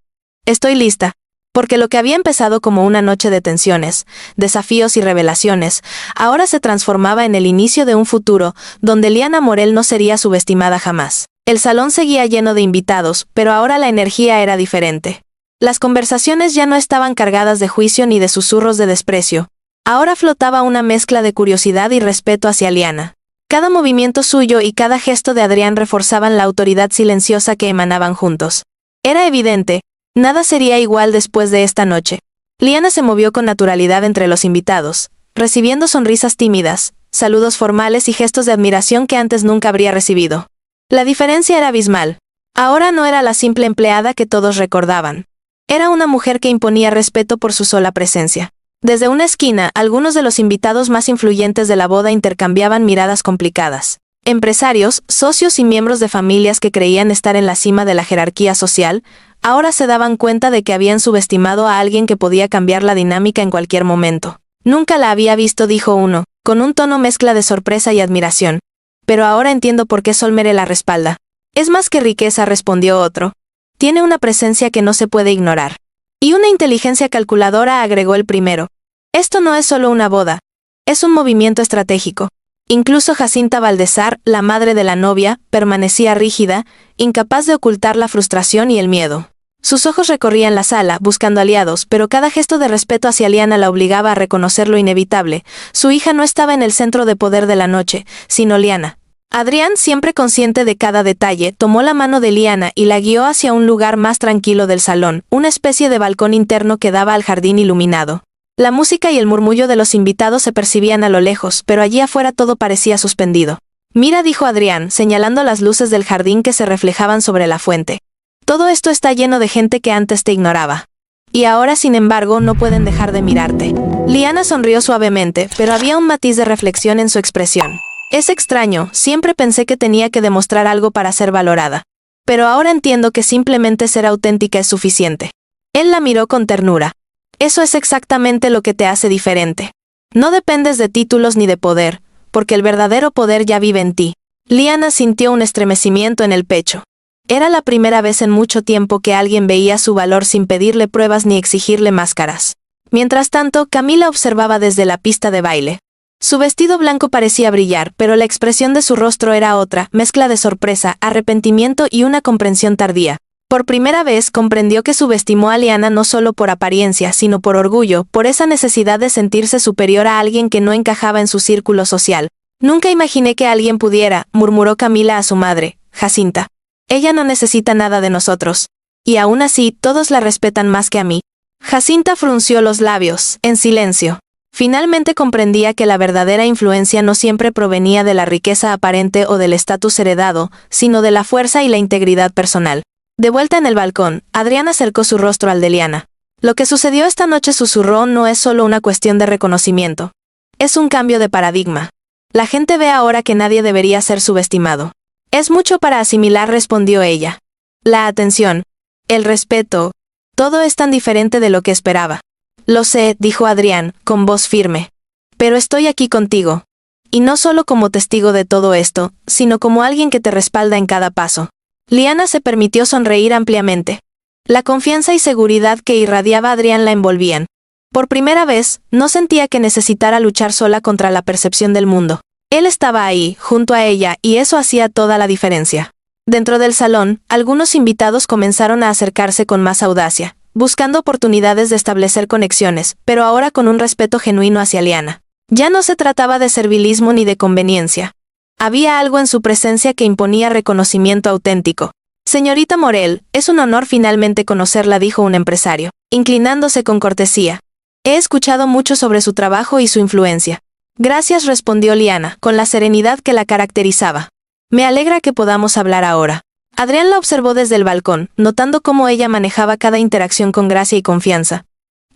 estoy lista». Porque lo que había empezado como una noche de tensiones, desafíos y revelaciones, ahora se transformaba en el inicio de un futuro donde Liana Morel no sería subestimada jamás. El salón seguía lleno de invitados, pero ahora la energía era diferente. Las conversaciones ya no estaban cargadas de juicio ni de susurros de desprecio. Ahora flotaba una mezcla de curiosidad y respeto hacia Liana. Cada movimiento suyo y cada gesto de Adrián reforzaban la autoridad silenciosa que emanaban juntos. Era evidente. Nada sería igual después de esta noche. Liana se movió con naturalidad entre los invitados, recibiendo sonrisas tímidas, saludos formales y gestos de admiración que antes nunca habría recibido. La diferencia era abismal. Ahora no era la simple empleada que todos recordaban. Era una mujer que imponía respeto por su sola presencia. Desde una esquina, algunos de los invitados más influyentes de la boda intercambiaban miradas complicadas. Empresarios, socios y miembros de familias que creían estar en la cima de la jerarquía social, ahora se daban cuenta de que habían subestimado a alguien que podía cambiar la dinámica en cualquier momento. Nunca la había visto, dijo uno, con un tono mezcla de sorpresa y admiración. Pero ahora entiendo por qué Solmere la respalda. Es más que riqueza, respondió otro. Tiene una presencia que no se puede ignorar. Y una inteligencia calculadora, agregó el primero. Esto no es solo una boda. Es un movimiento estratégico. Incluso Jacinta Valdesar, la madre de la novia, permanecía rígida, incapaz de ocultar la frustración y el miedo. Sus ojos recorrían la sala, buscando aliados, pero cada gesto de respeto hacia Liana la obligaba a reconocer lo inevitable. Su hija no estaba en el centro de poder de la noche, sino Liana. Adrián, siempre consciente de cada detalle, tomó la mano de Liana y la guió hacia un lugar más tranquilo del salón, una especie de balcón interno que daba al jardín iluminado. La música y el murmullo de los invitados se percibían a lo lejos, pero allí afuera todo parecía suspendido. Mira, dijo Adrián, señalando las luces del jardín que se reflejaban sobre la fuente. Todo esto está lleno de gente que antes te ignoraba. Y ahora, sin embargo, no pueden dejar de mirarte. Liana sonrió suavemente, pero había un matiz de reflexión en su expresión. Es extraño, siempre pensé que tenía que demostrar algo para ser valorada. Pero ahora entiendo que simplemente ser auténtica es suficiente. Él la miró con ternura. Eso es exactamente lo que te hace diferente. No dependes de títulos ni de poder, porque el verdadero poder ya vive en ti. Liana sintió un estremecimiento en el pecho. Era la primera vez en mucho tiempo que alguien veía su valor sin pedirle pruebas ni exigirle máscaras. Mientras tanto, Camila observaba desde la pista de baile. Su vestido blanco parecía brillar, pero la expresión de su rostro era otra, mezcla de sorpresa, arrepentimiento y una comprensión tardía. Por primera vez comprendió que subestimó a Liana no solo por apariencia, sino por orgullo, por esa necesidad de sentirse superior a alguien que no encajaba en su círculo social. Nunca imaginé que alguien pudiera, murmuró Camila a su madre, Jacinta. Ella no necesita nada de nosotros. Y aún así, todos la respetan más que a mí. Jacinta frunció los labios, en silencio. Finalmente comprendía que la verdadera influencia no siempre provenía de la riqueza aparente o del estatus heredado, sino de la fuerza y la integridad personal. De vuelta en el balcón, Adrián acercó su rostro al de Liana. Lo que sucedió esta noche, susurró, no es solo una cuestión de reconocimiento. Es un cambio de paradigma. La gente ve ahora que nadie debería ser subestimado. Es mucho para asimilar, respondió ella. La atención, el respeto, todo es tan diferente de lo que esperaba. Lo sé, dijo Adrián, con voz firme. Pero estoy aquí contigo. Y no solo como testigo de todo esto, sino como alguien que te respalda en cada paso. Liana se permitió sonreír ampliamente. La confianza y seguridad que irradiaba Adrián la envolvían. Por primera vez, no sentía que necesitara luchar sola contra la percepción del mundo. Él estaba ahí, junto a ella, y eso hacía toda la diferencia. Dentro del salón, algunos invitados comenzaron a acercarse con más audacia, buscando oportunidades de establecer conexiones, pero ahora con un respeto genuino hacia Liana. Ya no se trataba de servilismo ni de conveniencia. Había algo en su presencia que imponía reconocimiento auténtico. Señorita Morel, es un honor finalmente conocerla, dijo un empresario, inclinándose con cortesía. He escuchado mucho sobre su trabajo y su influencia. Gracias, respondió Liana, con la serenidad que la caracterizaba. Me alegra que podamos hablar ahora. Adrián la observó desde el balcón, notando cómo ella manejaba cada interacción con gracia y confianza.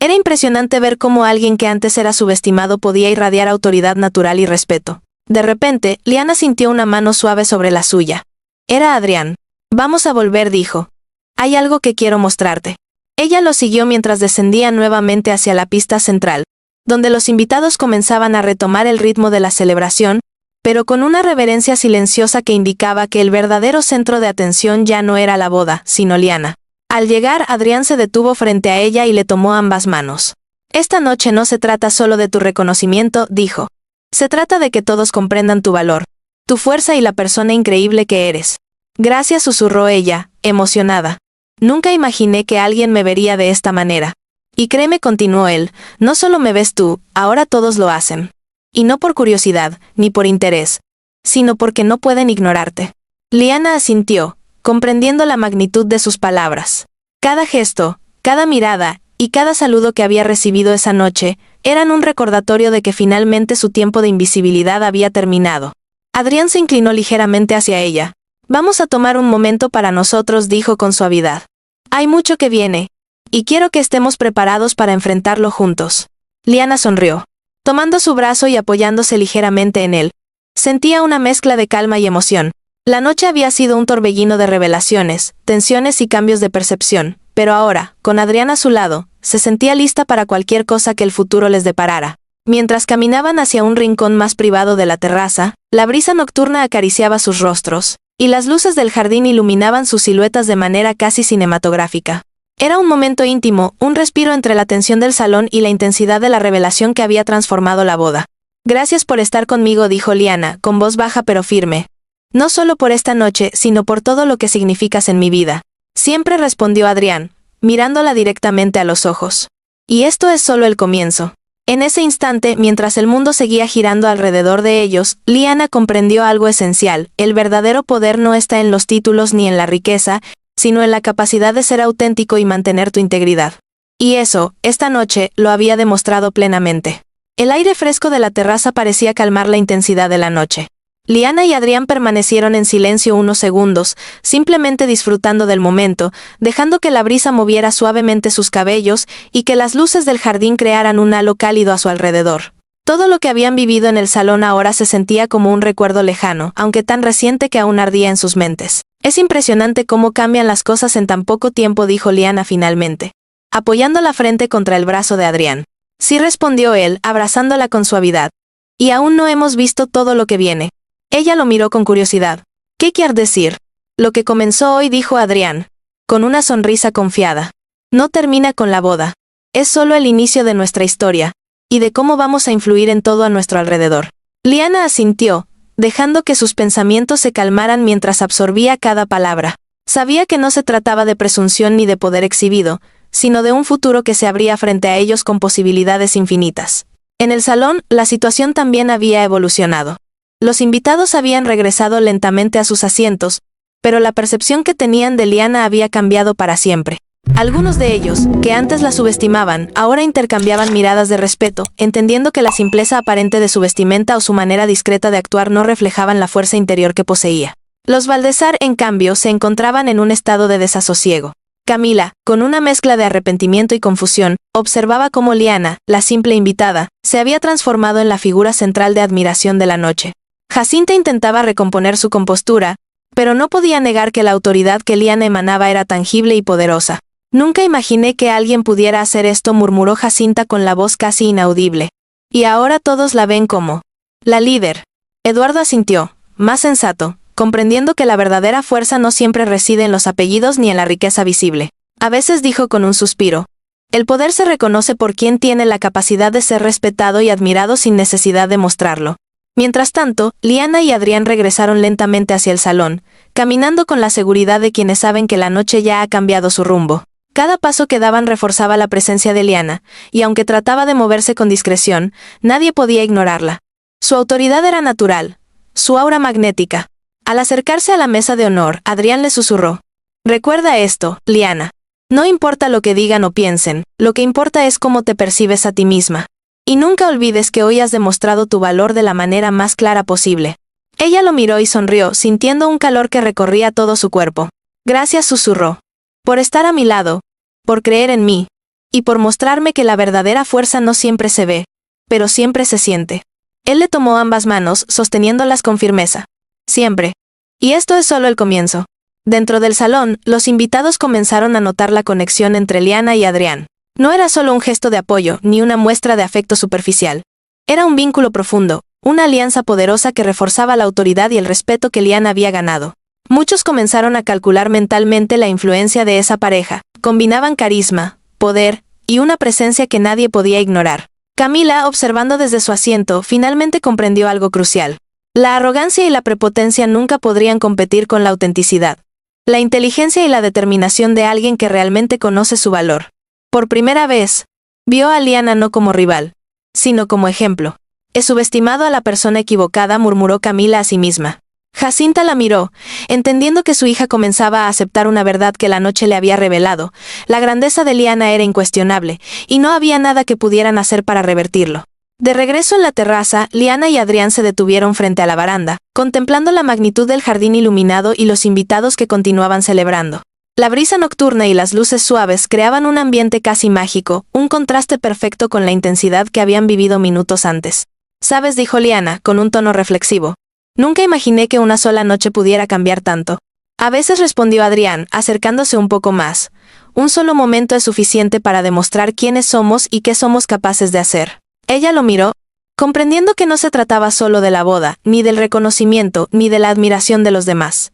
Era impresionante ver cómo alguien que antes era subestimado podía irradiar autoridad natural y respeto. De repente, Liana sintió una mano suave sobre la suya. Era Adrián. Vamos a volver, dijo. Hay algo que quiero mostrarte. Ella lo siguió mientras descendía nuevamente hacia la pista central, donde los invitados comenzaban a retomar el ritmo de la celebración, pero con una reverencia silenciosa que indicaba que el verdadero centro de atención ya no era la boda, sino Liana. Al llegar, Adrián se detuvo frente a ella y le tomó ambas manos. Esta noche no se trata solo de tu reconocimiento, dijo. Se trata de que todos comprendan tu valor, tu fuerza y la persona increíble que eres. Gracias, susurró ella, emocionada. Nunca imaginé que alguien me vería de esta manera. Y créeme, continuó él, no solo me ves tú, ahora todos lo hacen. Y no por curiosidad, ni por interés, sino porque no pueden ignorarte. Liana asintió, comprendiendo la magnitud de sus palabras. Cada gesto, cada mirada y cada saludo que había recibido esa noche eran un recordatorio de que finalmente su tiempo de invisibilidad había terminado. Adrián se inclinó ligeramente hacia ella. Vamos a tomar un momento para nosotros, dijo con suavidad. Hay mucho que viene, y quiero que estemos preparados para enfrentarlo juntos. Liana sonrió. Tomando su brazo y apoyándose ligeramente en él, Sentía una mezcla de calma y emoción. La noche había sido un torbellino de revelaciones, tensiones y cambios de percepción, pero ahora, con Adrián a su lado, se sentía lista para cualquier cosa que el futuro les deparara. Mientras caminaban hacia un rincón más privado de la terraza, la brisa nocturna acariciaba sus rostros, y las luces del jardín iluminaban sus siluetas de manera casi cinematográfica. Era un momento íntimo, un respiro entre la tensión del salón y la intensidad de la revelación que había transformado la boda. «Gracias por estar conmigo», dijo Liana, con voz baja pero firme. «No solo por esta noche, sino por todo lo que significas en mi vida». Siempre, respondió Adrián, mirándola directamente a los ojos. «Y esto es solo el comienzo». En ese instante, mientras el mundo seguía girando alrededor de ellos, Liana comprendió algo esencial: el verdadero poder no está en los títulos ni en la riqueza, sino en la capacidad de ser auténtico y mantener tu integridad. Y eso, esta noche, lo había demostrado plenamente. El aire fresco de la terraza parecía calmar la intensidad de la noche. Liana y Adrián permanecieron en silencio unos segundos, simplemente disfrutando del momento, dejando que la brisa moviera suavemente sus cabellos y que las luces del jardín crearan un halo cálido a su alrededor. Todo lo que habían vivido en el salón ahora se sentía como un recuerdo lejano, aunque tan reciente que aún ardía en sus mentes. «Es impresionante cómo cambian las cosas en tan poco tiempo», dijo Liana finalmente, apoyando la frente contra el brazo de Adrián. «Sí», respondió él, abrazándola con suavidad. «Y aún no hemos visto todo lo que viene». Ella lo miró con curiosidad. «¿Qué quieres decir?» «Lo que comenzó hoy», dijo Adrián, con una sonrisa confiada. «No termina con la boda. Es solo el inicio de nuestra historia, y de cómo vamos a influir en todo a nuestro alrededor». Liana asintió, dejando que sus pensamientos se calmaran mientras absorbía cada palabra. Sabía que no se trataba de presunción ni de poder exhibido, sino de un futuro que se abría frente a ellos con posibilidades infinitas. En el salón, la situación también había evolucionado. Los invitados habían regresado lentamente a sus asientos, pero la percepción que tenían de Liana había cambiado para siempre. Algunos de ellos, que antes la subestimaban, ahora intercambiaban miradas de respeto, entendiendo que la simpleza aparente de su vestimenta o su manera discreta de actuar no reflejaban la fuerza interior que poseía. Los Valdesar, en cambio, se encontraban en un estado de desasosiego. Camila, con una mezcla de arrepentimiento y confusión, observaba cómo Liana, la simple invitada, se había transformado en la figura central de admiración de la noche. Jacinta intentaba recomponer su compostura, pero no podía negar que la autoridad que Liana emanaba era tangible y poderosa. «Nunca imaginé que alguien pudiera hacer esto», murmuró Jacinta con la voz casi inaudible. «Y ahora todos la ven como la líder». Eduardo asintió, más sensato, comprendiendo que la verdadera fuerza no siempre reside en los apellidos ni en la riqueza visible. A veces dijo con un suspiro: «El poder se reconoce por quien tiene la capacidad de ser respetado y admirado sin necesidad de mostrarlo». Mientras tanto, Liana y Adrián regresaron lentamente hacia el salón, caminando con la seguridad de quienes saben que la noche ya ha cambiado su rumbo. Cada paso que daban reforzaba la presencia de Liana, y aunque trataba de moverse con discreción, nadie podía ignorarla. Su autoridad era natural, su aura magnética. Al acercarse a la mesa de honor, Adrián le susurró: «Recuerda esto, Liana. No importa lo que digan o piensen, lo que importa es cómo te percibes a ti misma. Y nunca olvides que hoy has demostrado tu valor de la manera más clara posible». Ella lo miró y sonrió, sintiendo un calor que recorría todo su cuerpo. «Gracias», susurró. «Por estar a mi lado, por creer en mí, y por mostrarme que la verdadera fuerza no siempre se ve, pero siempre se siente». Él le tomó ambas manos, sosteniéndolas con firmeza. «Siempre. Y esto es solo el comienzo». Dentro del salón, los invitados comenzaron a notar la conexión entre Liana y Adrián. No era solo un gesto de apoyo, ni una muestra de afecto superficial. Era un vínculo profundo, una alianza poderosa que reforzaba la autoridad y el respeto que Liana había ganado. Muchos comenzaron a calcular mentalmente la influencia de esa pareja. Combinaban carisma, poder, y una presencia que nadie podía ignorar. Camila, observando desde su asiento, finalmente comprendió algo crucial. La arrogancia y la prepotencia nunca podrían competir con la autenticidad. La inteligencia y la determinación de alguien que realmente conoce su valor. Por primera vez, vio a Liana no como rival, sino como ejemplo. «He subestimado a la persona equivocada», murmuró Camila a sí misma. Jacinta la miró, entendiendo que su hija comenzaba a aceptar una verdad que la noche le había revelado. La grandeza de Liana era incuestionable, y no había nada que pudieran hacer para revertirlo. De regreso en la terraza, Liana y Adrián se detuvieron frente a la baranda, contemplando la magnitud del jardín iluminado y los invitados que continuaban celebrando. La brisa nocturna y las luces suaves creaban un ambiente casi mágico, un contraste perfecto con la intensidad que habían vivido minutos antes. «¿Sabes?», dijo Liana, con un tono reflexivo. Nunca imaginé que una sola noche pudiera cambiar tanto. A veces, respondió Adrián, acercándose un poco más. Un solo momento es suficiente para demostrar quiénes somos y qué somos capaces de hacer. Ella lo miró, comprendiendo que no se trataba solo de la boda, ni del reconocimiento, ni de la admiración de los demás.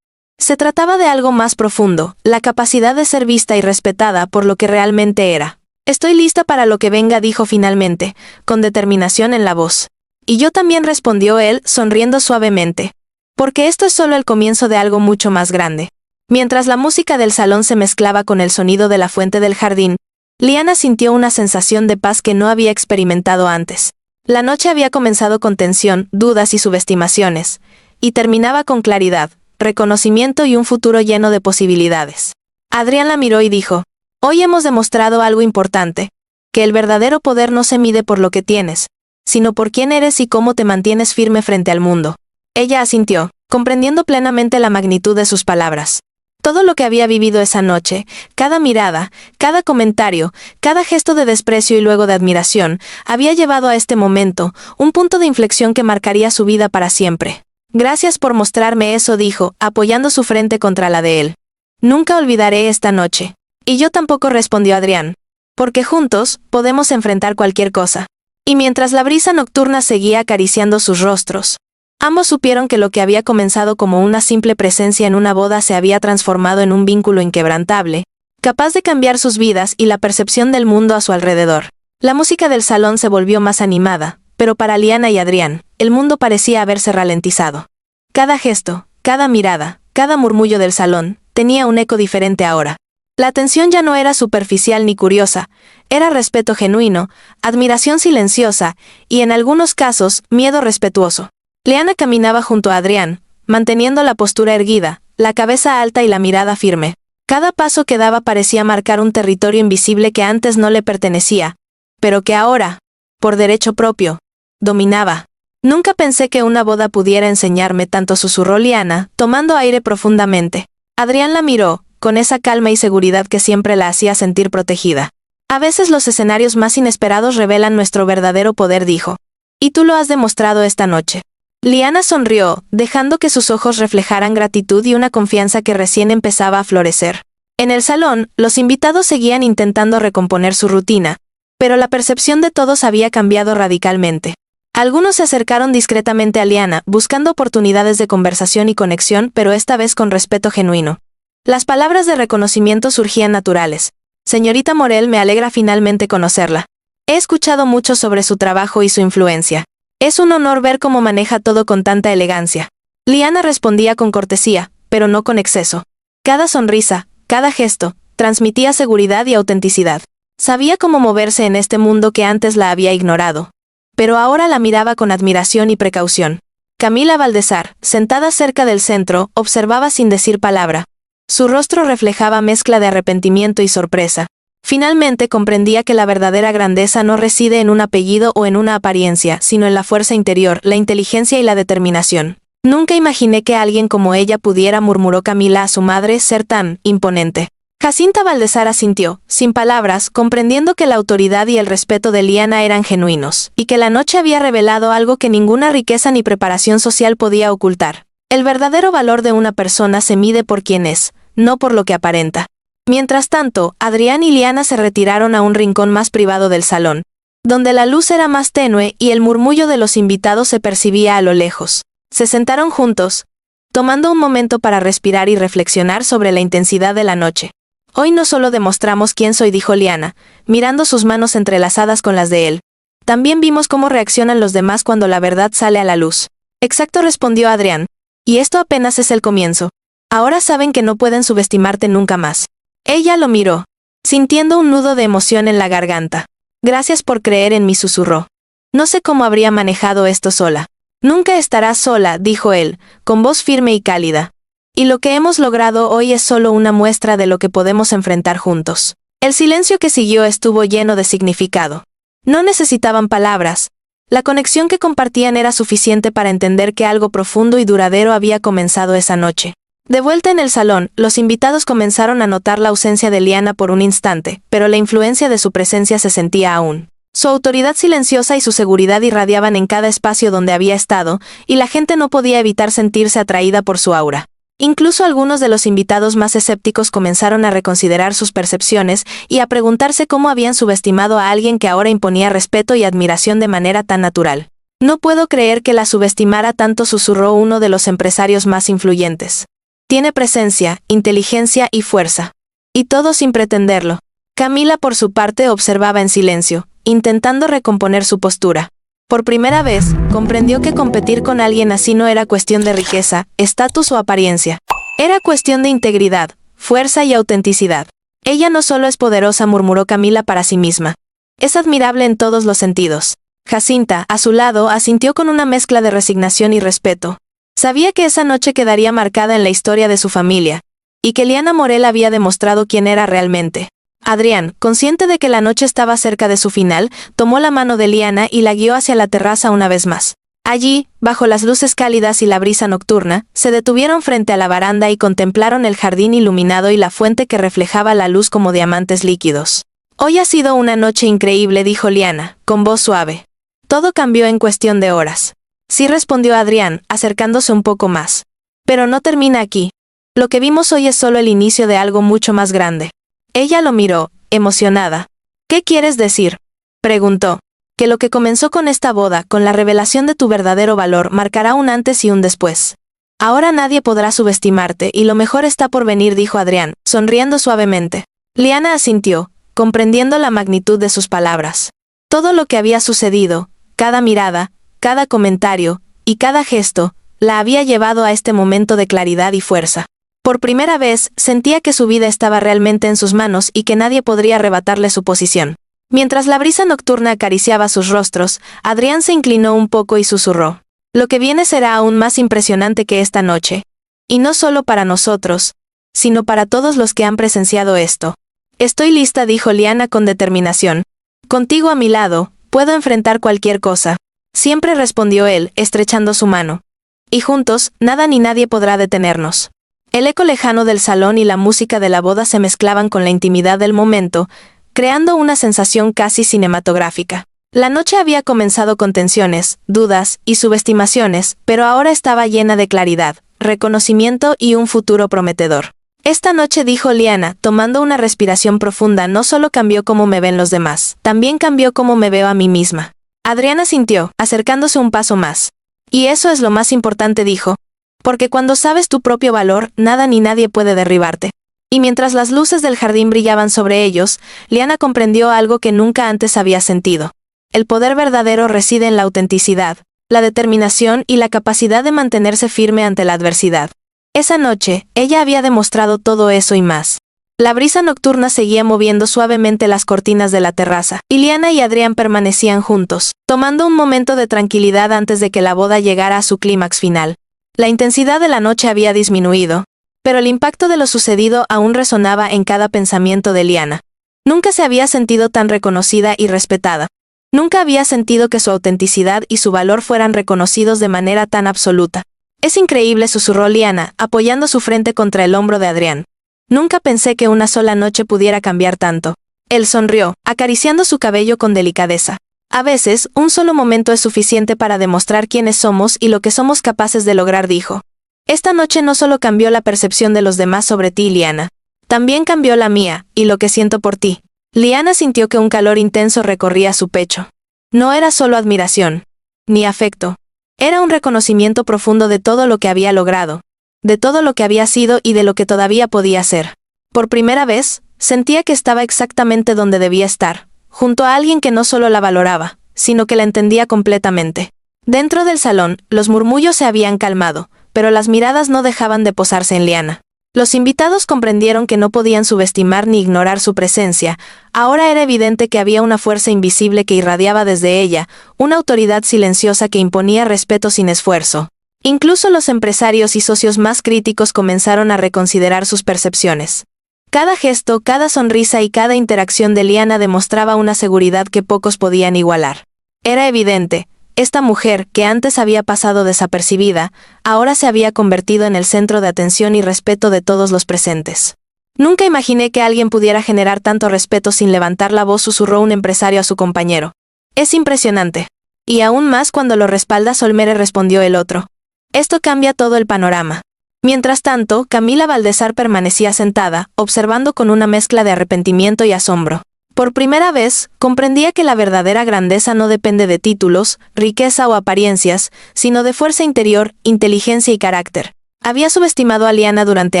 Se trataba de algo más profundo, la capacidad de ser vista y respetada por lo que realmente era. Estoy lista para lo que venga, dijo finalmente, con determinación en la voz. Y yo también, respondió él, sonriendo suavemente. Porque esto es solo el comienzo de algo mucho más grande. Mientras la música del salón se mezclaba con el sonido de la fuente del jardín, Liana sintió una sensación de paz que no había experimentado antes. La noche había comenzado con tensión, dudas y subestimaciones, y terminaba con claridad, reconocimiento y un futuro lleno de posibilidades. Adrián la miró y dijo, hoy hemos demostrado algo importante, que el verdadero poder no se mide por lo que tienes, sino por quién eres y cómo te mantienes firme frente al mundo. Ella asintió, comprendiendo plenamente la magnitud de sus palabras. Todo lo que había vivido esa noche, cada mirada, cada comentario, cada gesto de desprecio y luego de admiración, había llevado a este momento, un punto de inflexión que marcaría su vida para siempre. Gracias por mostrarme eso, dijo, apoyando su frente contra la de él. Nunca olvidaré esta noche. Y yo tampoco, respondió Adrián. Porque juntos, podemos enfrentar cualquier cosa. Y mientras la brisa nocturna seguía acariciando sus rostros, ambos supieron que lo que había comenzado como una simple presencia en una boda se había transformado en un vínculo inquebrantable, capaz de cambiar sus vidas y la percepción del mundo a su alrededor. La música del salón se volvió más animada, pero para Liana y Adrián, el mundo parecía haberse ralentizado. Cada gesto, cada mirada, cada murmullo del salón, tenía un eco diferente ahora. La atención ya no era superficial ni curiosa, era respeto genuino, admiración silenciosa y, en algunos casos, miedo respetuoso. Liana caminaba junto a Adrián, manteniendo la postura erguida, la cabeza alta y la mirada firme. Cada paso que daba parecía marcar un territorio invisible que antes no le pertenecía, pero que ahora, por derecho propio, dominaba. Nunca pensé que una boda pudiera enseñarme tanto, susurró Liana, tomando aire profundamente. Adrián la miró, con esa calma y seguridad que siempre la hacía sentir protegida. A veces los escenarios más inesperados revelan nuestro verdadero poder, dijo. Y tú lo has demostrado esta noche. Liana sonrió, dejando que sus ojos reflejaran gratitud y una confianza que recién empezaba a florecer. En el salón, los invitados seguían intentando recomponer su rutina, pero la percepción de todos había cambiado radicalmente. Algunos se acercaron discretamente a Liana, buscando oportunidades de conversación y conexión, pero esta vez con respeto genuino. Las palabras de reconocimiento surgían naturales. Señorita Morel, me alegra finalmente conocerla. He escuchado mucho sobre su trabajo y su influencia. Es un honor ver cómo maneja todo con tanta elegancia. Liana respondía con cortesía, pero no con exceso. Cada sonrisa, cada gesto, transmitía seguridad y autenticidad. Sabía cómo moverse en este mundo que antes la había ignorado. Pero ahora la miraba con admiración y precaución. Camila Valdezar, sentada cerca del centro, observaba sin decir palabra. Su rostro reflejaba mezcla de arrepentimiento y sorpresa. Finalmente comprendía que la verdadera grandeza no reside en un apellido o en una apariencia, sino en la fuerza interior, la inteligencia y la determinación. Nunca imaginé que alguien como ella pudiera, murmuró Camila a su madre, ser tan imponente. Jacinta Valdezar asintió, sin palabras, comprendiendo que la autoridad y el respeto de Liana eran genuinos, y que la noche había revelado algo que ninguna riqueza ni preparación social podía ocultar. El verdadero valor de una persona se mide por quien es, no por lo que aparenta. Mientras tanto, Adrián y Liana se retiraron a un rincón más privado del salón, donde la luz era más tenue y el murmullo de los invitados se percibía a lo lejos. Se sentaron juntos, tomando un momento para respirar y reflexionar sobre la intensidad de la noche. Hoy no solo demostramos quién soy, dijo Liana, mirando sus manos entrelazadas con las de él. También vimos cómo reaccionan los demás cuando la verdad sale a la luz. Exacto, respondió Adrián. Y esto apenas es el comienzo. Ahora saben que no pueden subestimarte nunca más. Ella lo miró, sintiendo un nudo de emoción en la garganta. Gracias por creer en mí, susurró. No sé cómo habría manejado esto sola. Nunca estarás sola, dijo él, con voz firme y cálida. Y lo que hemos logrado hoy es solo una muestra de lo que podemos enfrentar juntos. El silencio que siguió estuvo lleno de significado. No necesitaban palabras. La conexión que compartían era suficiente para entender que algo profundo y duradero había comenzado esa noche. De vuelta en el salón, los invitados comenzaron a notar la ausencia de Liana por un instante, pero la influencia de su presencia se sentía aún. Su autoridad silenciosa y su seguridad irradiaban en cada espacio donde había estado, y la gente no podía evitar sentirse atraída por su aura. Incluso algunos de los invitados más escépticos comenzaron a reconsiderar sus percepciones y a preguntarse cómo habían subestimado a alguien que ahora imponía respeto y admiración de manera tan natural. «No puedo creer que la subestimara tanto», susurró uno de los empresarios más influyentes. «Tiene presencia, inteligencia y fuerza. Y todo sin pretenderlo». Camila, por su parte, observaba en silencio, intentando recomponer su postura. Por primera vez, comprendió que competir con alguien así no era cuestión de riqueza, estatus o apariencia. Era cuestión de integridad, fuerza y autenticidad. «Ella no solo es poderosa», murmuró Camila para sí misma. «Es admirable en todos los sentidos». Jacinta, a su lado, asintió con una mezcla de resignación y respeto. Sabía que esa noche quedaría marcada en la historia de su familia, y que Liana Morel había demostrado quién era realmente. Adrián, consciente de que la noche estaba cerca de su final, tomó la mano de Liana y la guió hacia la terraza una vez más. Allí, bajo las luces cálidas y la brisa nocturna, se detuvieron frente a la baranda y contemplaron el jardín iluminado y la fuente que reflejaba la luz como diamantes líquidos. «Hoy ha sido una noche increíble», dijo Liana, con voz suave. «Todo cambió en cuestión de horas». «Sí», respondió Adrián, acercándose un poco más. «Pero no termina aquí. Lo que vimos hoy es solo el inicio de algo mucho más grande». Ella lo miró, emocionada. «¿Qué quieres decir?», preguntó. «Que lo que comenzó con esta boda, con la revelación de tu verdadero valor, marcará un antes y un después. Ahora nadie podrá subestimarte y lo mejor está por venir», dijo Adrián, sonriendo suavemente. Liana asintió, comprendiendo la magnitud de sus palabras. Todo lo que había sucedido, cada mirada, cada comentario y cada gesto, la había llevado a este momento de claridad y fuerza. Por primera vez, sentía que su vida estaba realmente en sus manos y que nadie podría arrebatarle su posición. Mientras la brisa nocturna acariciaba sus rostros, Adrián se inclinó un poco y susurró. «Lo que viene será aún más impresionante que esta noche. Y no solo para nosotros, sino para todos los que han presenciado esto». «Estoy lista», dijo Liana con determinación. «Contigo a mi lado, puedo enfrentar cualquier cosa». «Siempre», respondió él, estrechando su mano. «Y juntos, nada ni nadie podrá detenernos». El eco lejano del salón y la música de la boda se mezclaban con la intimidad del momento, creando una sensación casi cinematográfica. La noche había comenzado con tensiones, dudas y subestimaciones, pero ahora estaba llena de claridad, reconocimiento y un futuro prometedor. «Esta noche», dijo Liana, tomando una respiración profunda, «no solo cambió cómo me ven los demás, también cambió cómo me veo a mí misma». Adriana sintió, acercándose un paso más. «Y eso es lo más importante», dijo. «Porque cuando sabes tu propio valor, nada ni nadie puede derribarte». Y mientras las luces del jardín brillaban sobre ellos, Liana comprendió algo que nunca antes había sentido. El poder verdadero reside en la autenticidad, la determinación y la capacidad de mantenerse firme ante la adversidad. Esa noche, ella había demostrado todo eso y más. La brisa nocturna seguía moviendo suavemente las cortinas de la terraza, y Liana y Adrián permanecían juntos, tomando un momento de tranquilidad antes de que la boda llegara a su clímax final. La intensidad de la noche había disminuido, pero el impacto de lo sucedido aún resonaba en cada pensamiento de Liana. Nunca se había sentido tan reconocida y respetada. Nunca había sentido que su autenticidad y su valor fueran reconocidos de manera tan absoluta. «Es increíble», susurró Liana, apoyando su frente contra el hombro de Adrián. «Nunca pensé que una sola noche pudiera cambiar tanto». Él sonrió, acariciando su cabello con delicadeza. «A veces, un solo momento es suficiente para demostrar quiénes somos y lo que somos capaces de lograr», dijo. «Esta noche no solo cambió la percepción de los demás sobre ti, Liana. También cambió la mía, y lo que siento por ti». Liana sintió que un calor intenso recorría su pecho. No era solo admiración, ni afecto. Era un reconocimiento profundo de todo lo que había logrado, de todo lo que había sido y de lo que todavía podía ser. Por primera vez, sentía que estaba exactamente donde debía estar, junto a alguien que no solo la valoraba, sino que la entendía completamente. Dentro del salón, los murmullos se habían calmado, pero las miradas no dejaban de posarse en Liana. Los invitados comprendieron que no podían subestimar ni ignorar su presencia. Ahora era evidente que había una fuerza invisible que irradiaba desde ella, una autoridad silenciosa que imponía respeto sin esfuerzo. Incluso los empresarios y socios más críticos comenzaron a reconsiderar sus percepciones. Cada gesto, cada sonrisa y cada interacción de Liana demostraba una seguridad que pocos podían igualar. Era evidente. Esta mujer, que antes había pasado desapercibida, ahora se había convertido en el centro de atención y respeto de todos los presentes. «Nunca imaginé que alguien pudiera generar tanto respeto sin levantar la voz», susurró un empresario a su compañero. Es impresionante. Y aún más cuando lo respalda Solmere, respondió el otro. Esto cambia todo el panorama. Mientras tanto, Camila Valdezar permanecía sentada, observando con una mezcla de arrepentimiento y asombro. Por primera vez, comprendía que la verdadera grandeza no depende de títulos, riqueza o apariencias, sino de fuerza interior, inteligencia y carácter. Había subestimado a Liana durante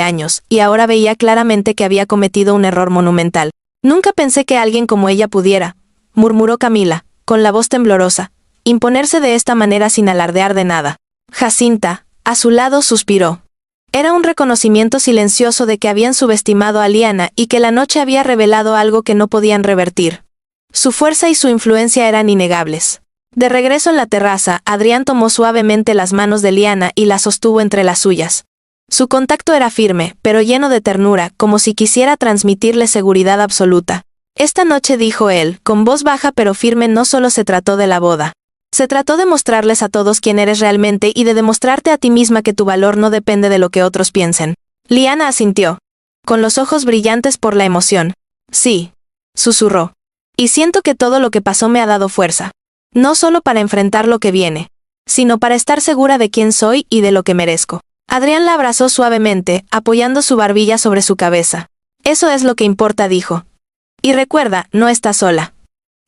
años, y ahora veía claramente que había cometido un error monumental. Nunca pensé que alguien como ella pudiera, murmuró Camila, con la voz temblorosa, imponerse de esta manera sin alardear de nada. Jacinta, a su lado, suspiró. Era un reconocimiento silencioso de que habían subestimado a Liana y que la noche había revelado algo que no podían revertir. Su fuerza y su influencia eran innegables. De regreso en la terraza, Adrián tomó suavemente las manos de Liana y las sostuvo entre las suyas. Su contacto era firme, pero lleno de ternura, como si quisiera transmitirle seguridad absoluta. Esta noche, dijo él, con voz baja pero firme, no solo se trató de la boda. Se trató de mostrarles a todos quién eres realmente y de demostrarte a ti misma que tu valor no depende de lo que otros piensen. Liana asintió, con los ojos brillantes por la emoción. Sí, susurró. Y siento que todo lo que pasó me ha dado fuerza. No solo para enfrentar lo que viene, sino para estar segura de quién soy y de lo que merezco. Adrián la abrazó suavemente, apoyando su barbilla sobre su cabeza. Eso es lo que importa, dijo. Y recuerda, no estás sola.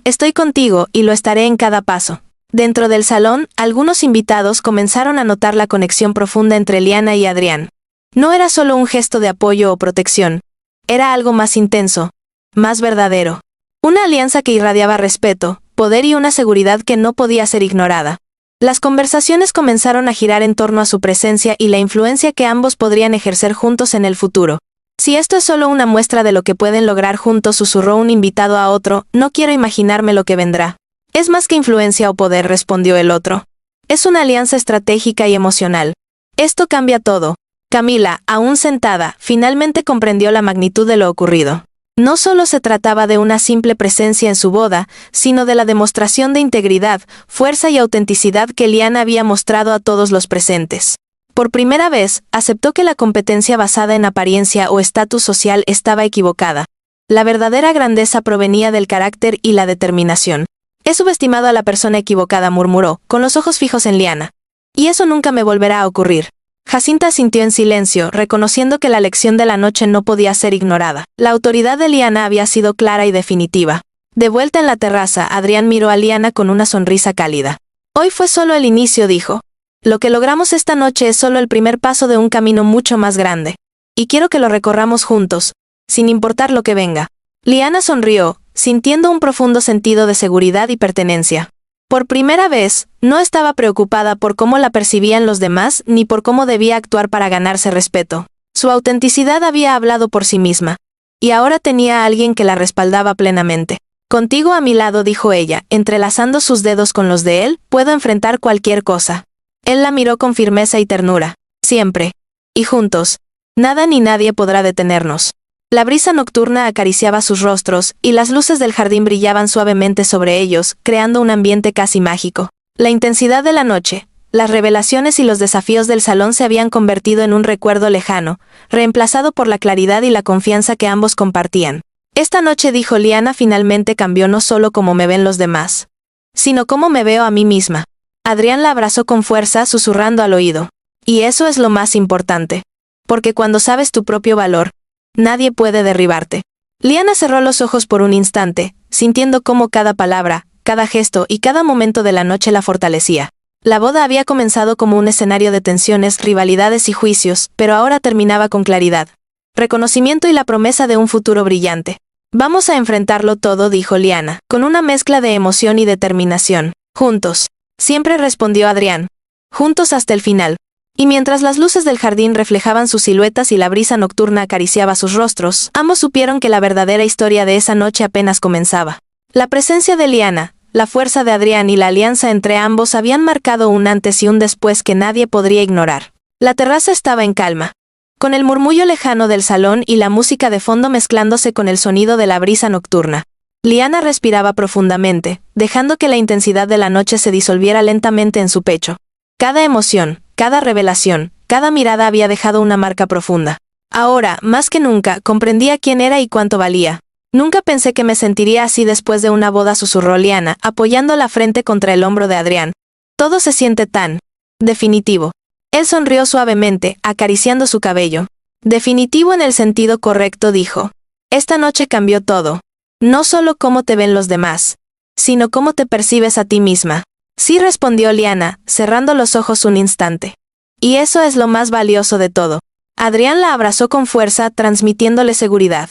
Estoy contigo y lo estaré en cada paso. Dentro del salón, algunos invitados comenzaron a notar la conexión profunda entre Liana y Adrián. No era solo un gesto de apoyo o protección. Era algo más intenso, más verdadero. Una alianza que irradiaba respeto, poder y una seguridad que no podía ser ignorada. Las conversaciones comenzaron a girar en torno a su presencia y la influencia que ambos podrían ejercer juntos en el futuro. Si esto es solo una muestra de lo que pueden lograr juntos, susurró un invitado a otro, no quiero imaginarme lo que vendrá. Es más que influencia o poder, respondió el otro. Es una alianza estratégica y emocional. Esto cambia todo. Camila, aún sentada, finalmente comprendió la magnitud de lo ocurrido. No solo se trataba de una simple presencia en su boda, sino de la demostración de integridad, fuerza y autenticidad que Liana había mostrado a todos los presentes. Por primera vez, aceptó que la competencia basada en apariencia o estatus social estaba equivocada. La verdadera grandeza provenía del carácter y la determinación. He subestimado a la persona equivocada, murmuró, con los ojos fijos en Liana. Y eso nunca me volverá a ocurrir. Jacinta asintió en silencio, reconociendo que la lección de la noche no podía ser ignorada. La autoridad de Liana había sido clara y definitiva. De vuelta en la terraza, Adrián miró a Liana con una sonrisa cálida. Hoy fue solo el inicio, dijo. Lo que logramos esta noche es solo el primer paso de un camino mucho más grande. Y quiero que lo recorramos juntos, sin importar lo que venga. Liana sonrió, sintiendo un profundo sentido de seguridad y pertenencia. Por primera vez, no estaba preocupada por cómo la percibían los demás ni por cómo debía actuar para ganarse respeto. Su autenticidad había hablado por sí misma. Y ahora tenía a alguien que la respaldaba plenamente. Contigo a mi lado, dijo ella, entrelazando sus dedos con los de él, puedo enfrentar cualquier cosa. Él la miró con firmeza y ternura. Siempre. Y juntos. Nada ni nadie podrá detenernos. La brisa nocturna acariciaba sus rostros, y las luces del jardín brillaban suavemente sobre ellos, creando un ambiente casi mágico. La intensidad de la noche, las revelaciones y los desafíos del salón se habían convertido en un recuerdo lejano, reemplazado por la claridad y la confianza que ambos compartían. Esta noche, dijo Liana, finalmente cambió no solo cómo me ven los demás, sino cómo me veo a mí misma. Adrián la abrazó con fuerza, susurrando al oído. Y eso es lo más importante. Porque cuando sabes tu propio valor, nadie puede derribarte. Liana cerró los ojos por un instante, sintiendo cómo cada palabra, cada gesto y cada momento de la noche la fortalecía. La boda había comenzado como un escenario de tensiones, rivalidades y juicios, pero ahora terminaba con claridad, reconocimiento y la promesa de un futuro brillante. Vamos a enfrentarlo todo, dijo Liana, con una mezcla de emoción y determinación. Juntos. Siempre, respondió Adrián. Juntos hasta el final. Y mientras las luces del jardín reflejaban sus siluetas y la brisa nocturna acariciaba sus rostros, ambos supieron que la verdadera historia de esa noche apenas comenzaba. La presencia de Liana, la fuerza de Adrián y la alianza entre ambos habían marcado un antes y un después que nadie podría ignorar. La terraza estaba en calma, con el murmullo lejano del salón y la música de fondo mezclándose con el sonido de la brisa nocturna. Liana respiraba profundamente, dejando que la intensidad de la noche se disolviera lentamente en su pecho. Cada emoción, cada revelación, cada mirada había dejado una marca profunda. Ahora, más que nunca, comprendía quién era y cuánto valía. Nunca pensé que me sentiría así después de una boda, susurró Liana, apoyando la frente contra el hombro de Adrián. Todo se siente tan definitivo. Él sonrió suavemente, acariciando su cabello. Definitivo en el sentido correcto, dijo. Esta noche cambió todo. No solo cómo te ven los demás, sino cómo te percibes a ti misma. Sí, respondió Liana, cerrando los ojos un instante. Y eso es lo más valioso de todo. Adrián la abrazó con fuerza, transmitiéndole seguridad.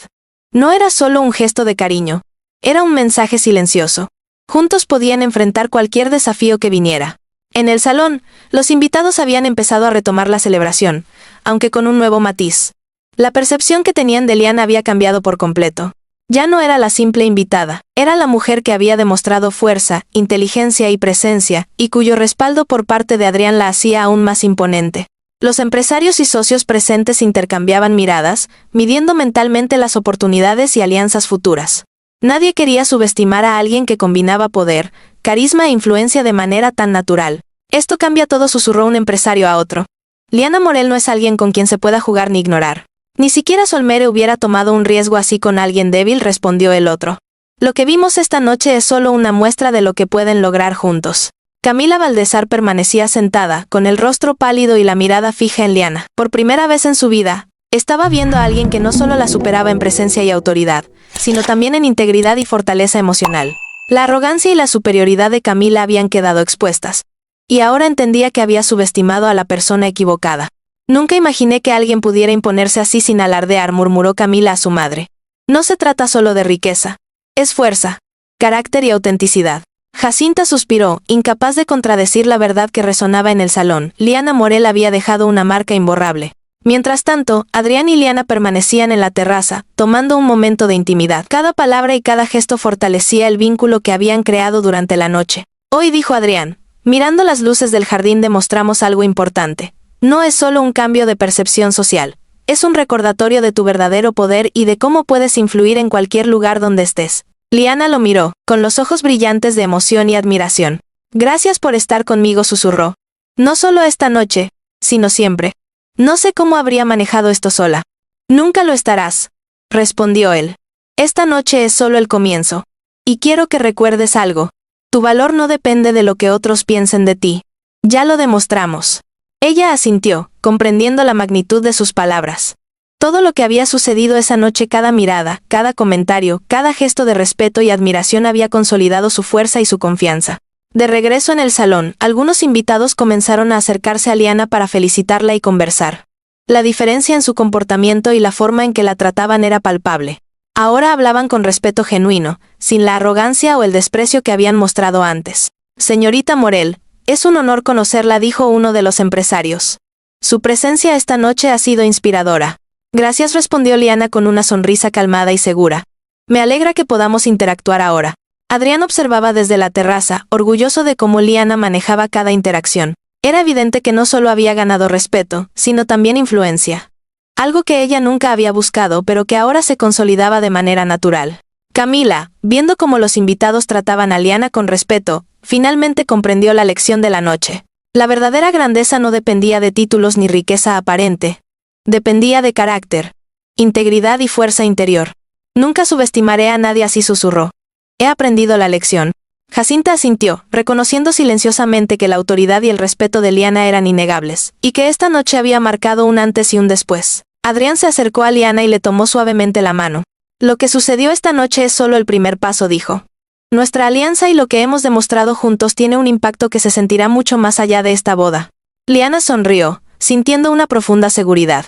No era solo un gesto de cariño. Era un mensaje silencioso. Juntos podían enfrentar cualquier desafío que viniera. En el salón, los invitados habían empezado a retomar la celebración, aunque con un nuevo matiz. La percepción que tenían de Liana había cambiado por completo. Ya no era la simple invitada, era la mujer que había demostrado fuerza, inteligencia y presencia, y cuyo respaldo por parte de Adrián la hacía aún más imponente. Los empresarios y socios presentes intercambiaban miradas, midiendo mentalmente las oportunidades y alianzas futuras. Nadie quería subestimar a alguien que combinaba poder, carisma e influencia de manera tan natural. Esto cambia todo, susurró un empresario a otro. Liana Morel no es alguien con quien se pueda jugar ni ignorar. Ni siquiera Solmere hubiera tomado un riesgo así con alguien débil, respondió el otro. Lo que vimos esta noche es solo una muestra de lo que pueden lograr juntos. Camila Valdezar permanecía sentada, con el rostro pálido y la mirada fija en Liana. Por primera vez en su vida, estaba viendo a alguien que no solo la superaba en presencia y autoridad, sino también en integridad y fortaleza emocional. La arrogancia y la superioridad de Camila habían quedado expuestas. Y ahora entendía que había subestimado a la persona equivocada. Nunca imaginé que alguien pudiera imponerse así sin alardear, murmuró Camila a su madre. No se trata solo de riqueza. Es fuerza, carácter y autenticidad. Jacinta suspiró, incapaz de contradecir la verdad que resonaba en el salón. Liana Morel había dejado una marca imborrable. Mientras tanto, Adrián y Liana permanecían en la terraza, tomando un momento de intimidad. Cada palabra y cada gesto fortalecía el vínculo que habían creado durante la noche. Hoy, dijo Adrián, mirando las luces del jardín, demostramos algo importante. No es solo un cambio de percepción social. Es un recordatorio de tu verdadero poder y de cómo puedes influir en cualquier lugar donde estés. Liana lo miró, con los ojos brillantes de emoción y admiración. Gracias por estar conmigo, susurró. No solo esta noche, sino siempre. No sé cómo habría manejado esto sola. Nunca lo estarás, respondió él. Esta noche es solo el comienzo. Y quiero que recuerdes algo. Tu valor no depende de lo que otros piensen de ti. Ya lo demostramos. Ella asintió, comprendiendo la magnitud de sus palabras. Todo lo que había sucedido esa noche, cada mirada, cada comentario, cada gesto de respeto y admiración había consolidado su fuerza y su confianza. De regreso en el salón, algunos invitados comenzaron a acercarse a Liana para felicitarla y conversar. La diferencia en su comportamiento y la forma en que la trataban era palpable. Ahora hablaban con respeto genuino, sin la arrogancia o el desprecio que habían mostrado antes. Señorita Morel, es un honor conocerla, dijo uno de los empresarios. Su presencia esta noche ha sido inspiradora. Gracias, respondió Liana con una sonrisa calmada y segura. Me alegra que podamos interactuar ahora. Adrián observaba desde la terraza, orgulloso de cómo Liana manejaba cada interacción. Era evidente que no solo había ganado respeto, sino también influencia. Algo que ella nunca había buscado, pero que ahora se consolidaba de manera natural. Camila, viendo cómo los invitados trataban a Liana con respeto, finalmente comprendió la lección de la noche. La verdadera grandeza no dependía de títulos ni riqueza aparente. Dependía de carácter, integridad y fuerza interior. Nunca subestimaré a nadie así, susurró. He aprendido la lección. Jacinta asintió, reconociendo silenciosamente que la autoridad y el respeto de Liana eran innegables, y que esta noche había marcado un antes y un después. Adrián se acercó a Liana y le tomó suavemente la mano. Lo que sucedió esta noche es solo el primer paso, dijo. Nuestra alianza y lo que hemos demostrado juntos tiene un impacto que se sentirá mucho más allá de esta boda. Liana sonrió, sintiendo una profunda seguridad.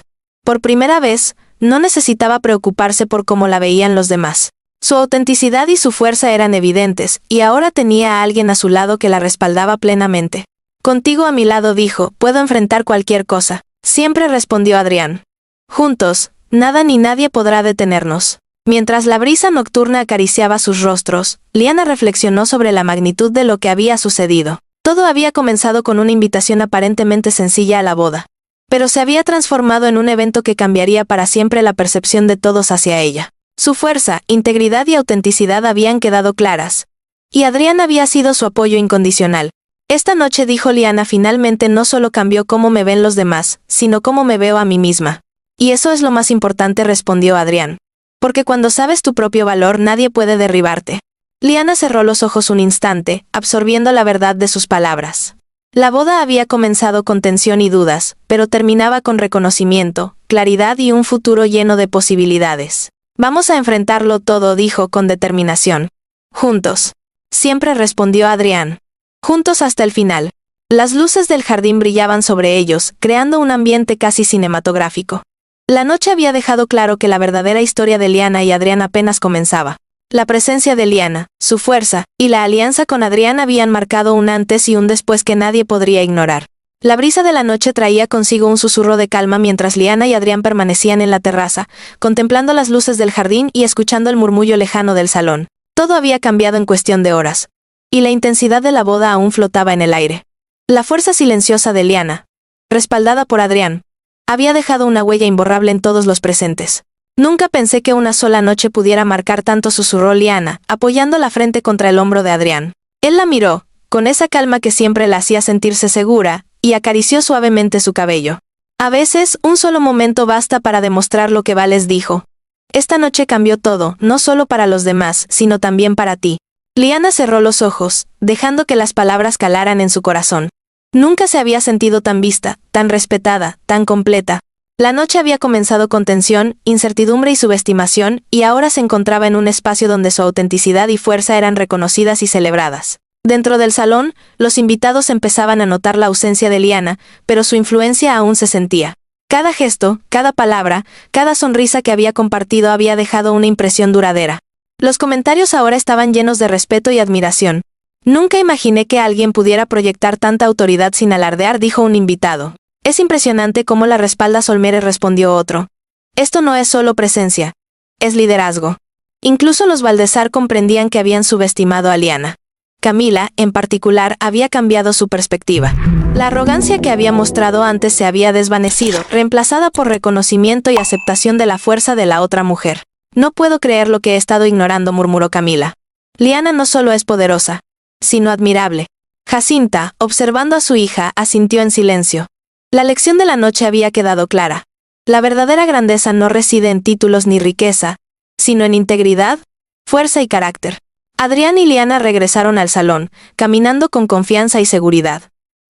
Por primera vez, no necesitaba preocuparse por cómo la veían los demás. Su autenticidad y su fuerza eran evidentes, y ahora tenía a alguien a su lado que la respaldaba plenamente. Contigo a mi lado, dijo, puedo enfrentar cualquier cosa. Siempre, respondió Adrián. Juntos, nada ni nadie podrá detenernos. Mientras la brisa nocturna acariciaba sus rostros, Liana reflexionó sobre la magnitud de lo que había sucedido. Todo había comenzado con una invitación aparentemente sencilla a la boda. Pero se había transformado en un evento que cambiaría para siempre la percepción de todos hacia ella. Su fuerza, integridad y autenticidad habían quedado claras. Y Adrián había sido su apoyo incondicional. Esta noche, dijo Liana, finalmente no solo cambió cómo me ven los demás, sino cómo me veo a mí misma. Y eso es lo más importante, respondió Adrián. Porque cuando sabes tu propio valor nadie puede derribarte. Liana cerró los ojos un instante, absorbiendo la verdad de sus palabras. La boda había comenzado con tensión y dudas, pero terminaba con reconocimiento, claridad y un futuro lleno de posibilidades. Vamos a enfrentarlo todo, dijo con determinación. Juntos. Siempre respondió Adrián. Juntos hasta el final. Las luces del jardín brillaban sobre ellos, creando un ambiente casi cinematográfico. La noche había dejado claro que la verdadera historia de Liana y Adrián apenas comenzaba. La presencia de Liana, su fuerza, y la alianza con Adrián habían marcado un antes y un después que nadie podría ignorar. La brisa de la noche traía consigo un susurro de calma mientras Liana y Adrián permanecían en la terraza, contemplando las luces del jardín y escuchando el murmullo lejano del salón. Todo había cambiado en cuestión de horas. Y la intensidad de la boda aún flotaba en el aire. La fuerza silenciosa de Liana, respaldada por Adrián, había dejado una huella imborrable en todos los presentes. Nunca pensé que una sola noche pudiera marcar tanto, susurró Liana, apoyando la frente contra el hombro de Adrián. Él la miró, con esa calma que siempre la hacía sentirse segura, y acarició suavemente su cabello. A veces, un solo momento basta para demostrar lo que vales, dijo. Esta noche cambió todo, no solo para los demás, sino también para ti. Liana cerró los ojos, dejando que las palabras calaran en su corazón. Nunca se había sentido tan vista, tan respetada, tan completa. La noche había comenzado con tensión, incertidumbre y subestimación, y ahora se encontraba en un espacio donde su autenticidad y fuerza eran reconocidas y celebradas. Dentro del salón, los invitados empezaban a notar la ausencia de Liana, pero su influencia aún se sentía. Cada gesto, cada palabra, cada sonrisa que había compartido había dejado una impresión duradera. Los comentarios ahora estaban llenos de respeto y admiración. Nunca imaginé que alguien pudiera proyectar tanta autoridad sin alardear, dijo un invitado. Es impresionante cómo la respalda Solmere, respondió otro. Esto no es solo presencia. Es liderazgo. Incluso los Valdesar comprendían que habían subestimado a Liana. Camila, en particular, había cambiado su perspectiva. La arrogancia que había mostrado antes se había desvanecido, reemplazada por reconocimiento y aceptación de la fuerza de la otra mujer. No puedo creer lo que he estado ignorando, murmuró Camila. Liana no solo es poderosa, sino admirable. Jacinta, observando a su hija, asintió en silencio. La lección de la noche había quedado clara. La verdadera grandeza no reside en títulos ni riqueza, sino en integridad, fuerza y carácter. Adrián y Liana regresaron al salón, caminando con confianza y seguridad.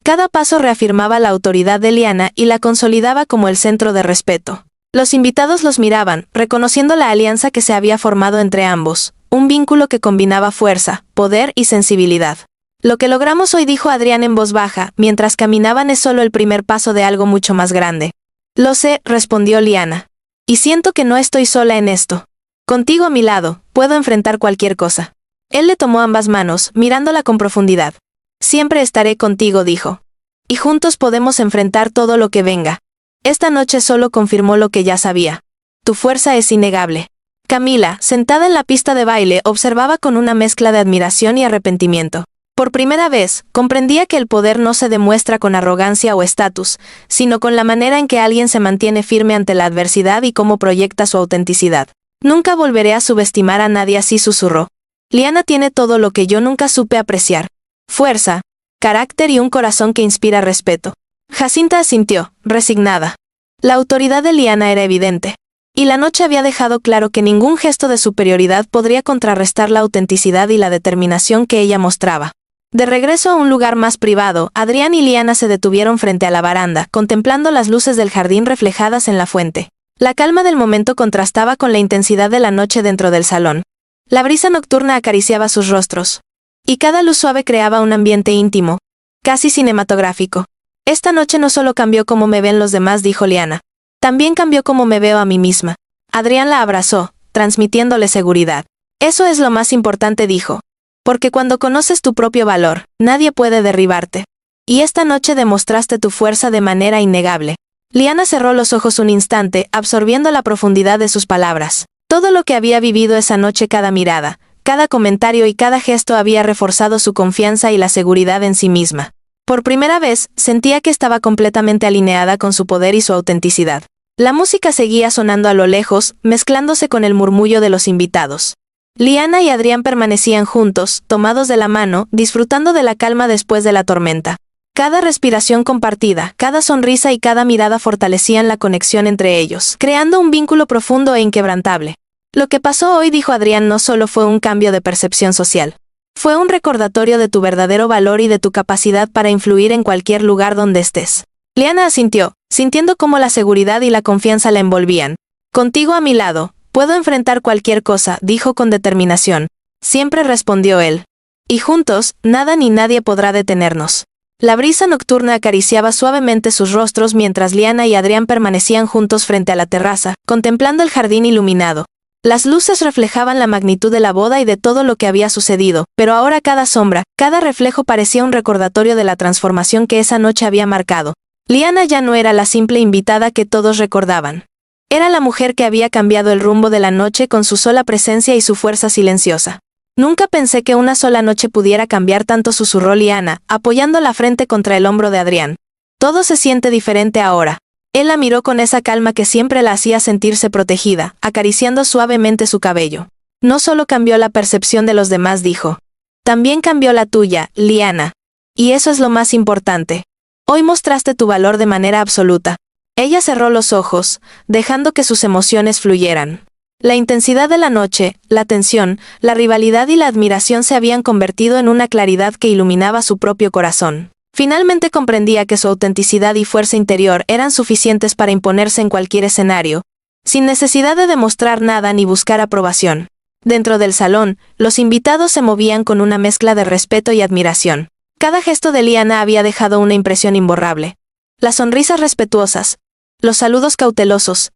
Cada paso reafirmaba la autoridad de Liana y la consolidaba como el centro de respeto. Los invitados los miraban, reconociendo la alianza que se había formado entre ambos, un vínculo que combinaba fuerza, poder y sensibilidad. Lo que logramos hoy, dijo Adrián en voz baja, mientras caminaban, es solo el primer paso de algo mucho más grande. Lo sé, respondió Liana. Y siento que no estoy sola en esto. Contigo a mi lado, puedo enfrentar cualquier cosa. Él le tomó ambas manos, mirándola con profundidad. Siempre estaré contigo, dijo. Y juntos podemos enfrentar todo lo que venga. Esta noche solo confirmó lo que ya sabía. Tu fuerza es innegable. Camila, sentada en la pista de baile, observaba con una mezcla de admiración y arrepentimiento. Por primera vez, comprendía que el poder no se demuestra con arrogancia o estatus, sino con la manera en que alguien se mantiene firme ante la adversidad y cómo proyecta su autenticidad. Nunca volveré a subestimar a nadie así, susurró. Liana tiene todo lo que yo nunca supe apreciar. Fuerza, carácter y un corazón que inspira respeto. Jacinta asintió, resignada. La autoridad de Liana era evidente. Y la noche había dejado claro que ningún gesto de superioridad podría contrarrestar la autenticidad y la determinación que ella mostraba. De regreso a un lugar más privado, Adrián y Liana se detuvieron frente a la baranda, contemplando las luces del jardín reflejadas en la fuente. La calma del momento contrastaba con la intensidad de la noche dentro del salón. La brisa nocturna acariciaba sus rostros. Y cada luz suave creaba un ambiente íntimo, casi cinematográfico. Esta noche no solo cambió cómo me ven los demás, dijo Liana. También cambió cómo me veo a mí misma. Adrián la abrazó, transmitiéndole seguridad. Eso es lo más importante, dijo. Porque cuando conoces tu propio valor, nadie puede derribarte. Y esta noche demostraste tu fuerza de manera innegable. Liana cerró los ojos un instante, absorbiendo la profundidad de sus palabras. Todo lo que había vivido esa noche, cada mirada, cada comentario y cada gesto había reforzado su confianza y la seguridad en sí misma. Por primera vez, sentía que estaba completamente alineada con su poder y su autenticidad. La música seguía sonando a lo lejos, mezclándose con el murmullo de los invitados. Liana y Adrián permanecían juntos, tomados de la mano, disfrutando de la calma después de la tormenta. Cada respiración compartida, cada sonrisa y cada mirada fortalecían la conexión entre ellos, creando un vínculo profundo e inquebrantable. Lo que pasó hoy, dijo Adrián, no solo fue un cambio de percepción social. Fue un recordatorio de tu verdadero valor y de tu capacidad para influir en cualquier lugar donde estés. Liana asintió, sintiendo cómo la seguridad y la confianza la envolvían. Contigo a mi lado, puedo enfrentar cualquier cosa, dijo con determinación. Siempre, respondió él. Y juntos, nada ni nadie podrá detenernos. La brisa nocturna acariciaba suavemente sus rostros mientras Liana y Adrián permanecían juntos frente a la terraza, contemplando el jardín iluminado. Las luces reflejaban la magnitud de la boda y de todo lo que había sucedido, pero ahora cada sombra, cada reflejo parecía un recordatorio de la transformación que esa noche había marcado. Liana ya no era la simple invitada que todos recordaban. Era la mujer que había cambiado el rumbo de la noche con su sola presencia y su fuerza silenciosa. Nunca pensé que una sola noche pudiera cambiar tanto, susurró Liana, apoyando la frente contra el hombro de Adrián. Todo se siente diferente ahora. Él la miró con esa calma que siempre la hacía sentirse protegida, acariciando suavemente su cabello. No solo cambió la percepción de los demás, dijo. También cambió la tuya, Liana. Y eso es lo más importante. Hoy mostraste tu valor de manera absoluta. Ella cerró los ojos, dejando que sus emociones fluyeran. La intensidad de la noche, la tensión, la rivalidad y la admiración se habían convertido en una claridad que iluminaba su propio corazón. Finalmente comprendía que su autenticidad y fuerza interior eran suficientes para imponerse en cualquier escenario, sin necesidad de demostrar nada ni buscar aprobación. Dentro del salón, los invitados se movían con una mezcla de respeto y admiración. Cada gesto de Liana había dejado una impresión imborrable. Las sonrisas respetuosas, los saludos cautelosos,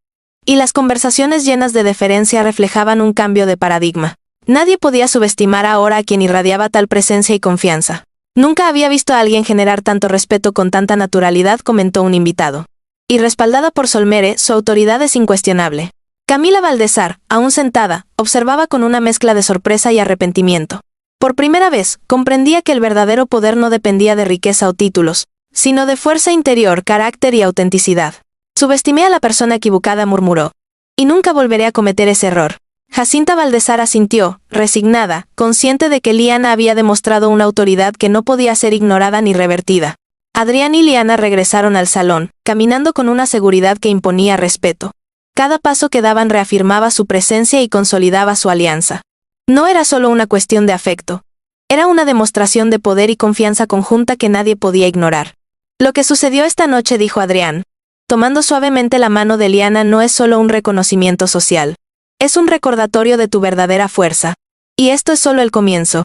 y las conversaciones llenas de deferencia reflejaban un cambio de paradigma. Nadie podía subestimar ahora a quien irradiaba tal presencia y confianza. Nunca había visto a alguien generar tanto respeto con tanta naturalidad, comentó un invitado. Y respaldada por Solmere, su autoridad es incuestionable. Camila Valdesar, aún sentada, observaba con una mezcla de sorpresa y arrepentimiento. Por primera vez, comprendía que el verdadero poder no dependía de riqueza o títulos, sino de fuerza interior, carácter y autenticidad. Subestimé a la persona equivocada, murmuró. Y nunca volveré a cometer ese error. Jacinta Valdesar asintió, resignada, consciente de que Liana había demostrado una autoridad que no podía ser ignorada ni revertida. Adrián y Liana regresaron al salón, caminando con una seguridad que imponía respeto. Cada paso que daban reafirmaba su presencia y consolidaba su alianza. No era solo una cuestión de afecto. Era una demostración de poder y confianza conjunta que nadie podía ignorar. Lo que sucedió esta noche, dijo Adrián, tomando suavemente la mano de Liana, no es solo un reconocimiento social. Es un recordatorio de tu verdadera fuerza. Y esto es solo el comienzo.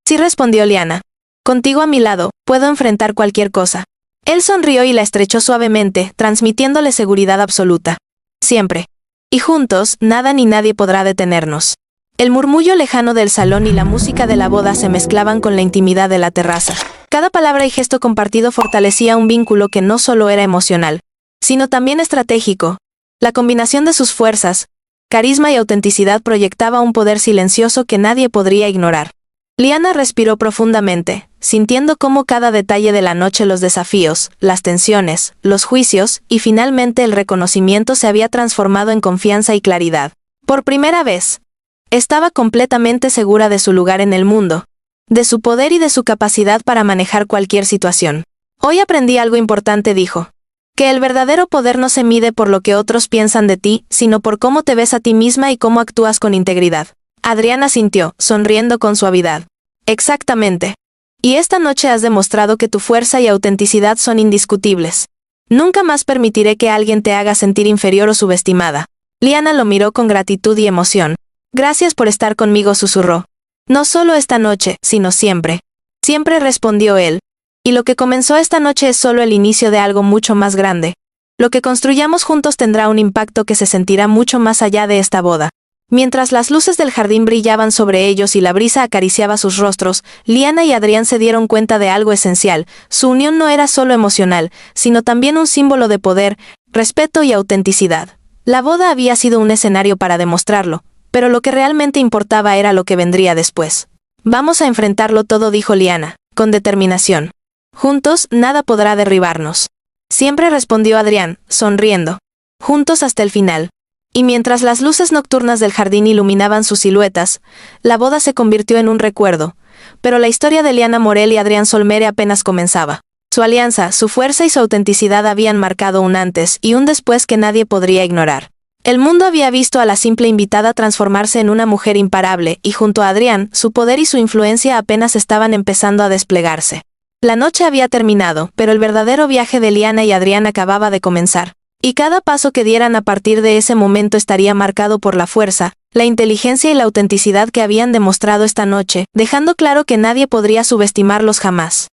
Sí, respondió Liana. Contigo a mi lado, puedo enfrentar cualquier cosa. Él sonrió y la estrechó suavemente, transmitiéndole seguridad absoluta. Siempre. Y juntos, nada ni nadie podrá detenernos. El murmullo lejano del salón y la música de la boda se mezclaban con la intimidad de la terraza. Cada palabra y gesto compartido fortalecía un vínculo que no solo era emocional, sino también estratégico. La combinación de sus fuerzas, carisma y autenticidad proyectaba un poder silencioso que nadie podría ignorar. Liana respiró profundamente, sintiendo cómo cada detalle de la noche, los desafíos, las tensiones, los juicios y finalmente el reconocimiento se había transformado en confianza y claridad. Por primera vez, estaba completamente segura de su lugar en el mundo, de su poder y de su capacidad para manejar cualquier situación. Hoy aprendí algo importante, dijo. Que el verdadero poder no se mide por lo que otros piensan de ti, sino por cómo te ves a ti misma y cómo actúas con integridad. Adrián asintió, sonriendo con suavidad. Exactamente. Y esta noche has demostrado que tu fuerza y autenticidad son indiscutibles. Nunca más permitiré que alguien te haga sentir inferior o subestimada. Liana lo miró con gratitud y emoción. Gracias por estar conmigo, susurró. No solo esta noche, sino siempre. Siempre, respondió él. Y lo que comenzó esta noche es solo el inicio de algo mucho más grande. Lo que construyamos juntos tendrá un impacto que se sentirá mucho más allá de esta boda. Mientras las luces del jardín brillaban sobre ellos y la brisa acariciaba sus rostros, Liana y Adrián se dieron cuenta de algo esencial. Su unión no era solo emocional, sino también un símbolo de poder, respeto y autenticidad. La boda había sido un escenario para demostrarlo, pero lo que realmente importaba era lo que vendría después. Vamos a enfrentarlo todo, dijo Liana, con determinación. Juntos, nada podrá derribarnos. Siempre, respondió Adrián, sonriendo. Juntos hasta el final. Y mientras las luces nocturnas del jardín iluminaban sus siluetas, la boda se convirtió en un recuerdo. Pero la historia de Liana Morel y Adrián Solmere apenas comenzaba. Su alianza, su fuerza y su autenticidad habían marcado un antes y un después que nadie podría ignorar. El mundo había visto a la simple invitada transformarse en una mujer imparable, y junto a Adrián, su poder y su influencia apenas estaban empezando a desplegarse. La noche había terminado, pero el verdadero viaje de Liana y Adrián acababa de comenzar. Y cada paso que dieran a partir de ese momento estaría marcado por la fuerza, la inteligencia y la autenticidad que habían demostrado esta noche, dejando claro que nadie podría subestimarlos jamás.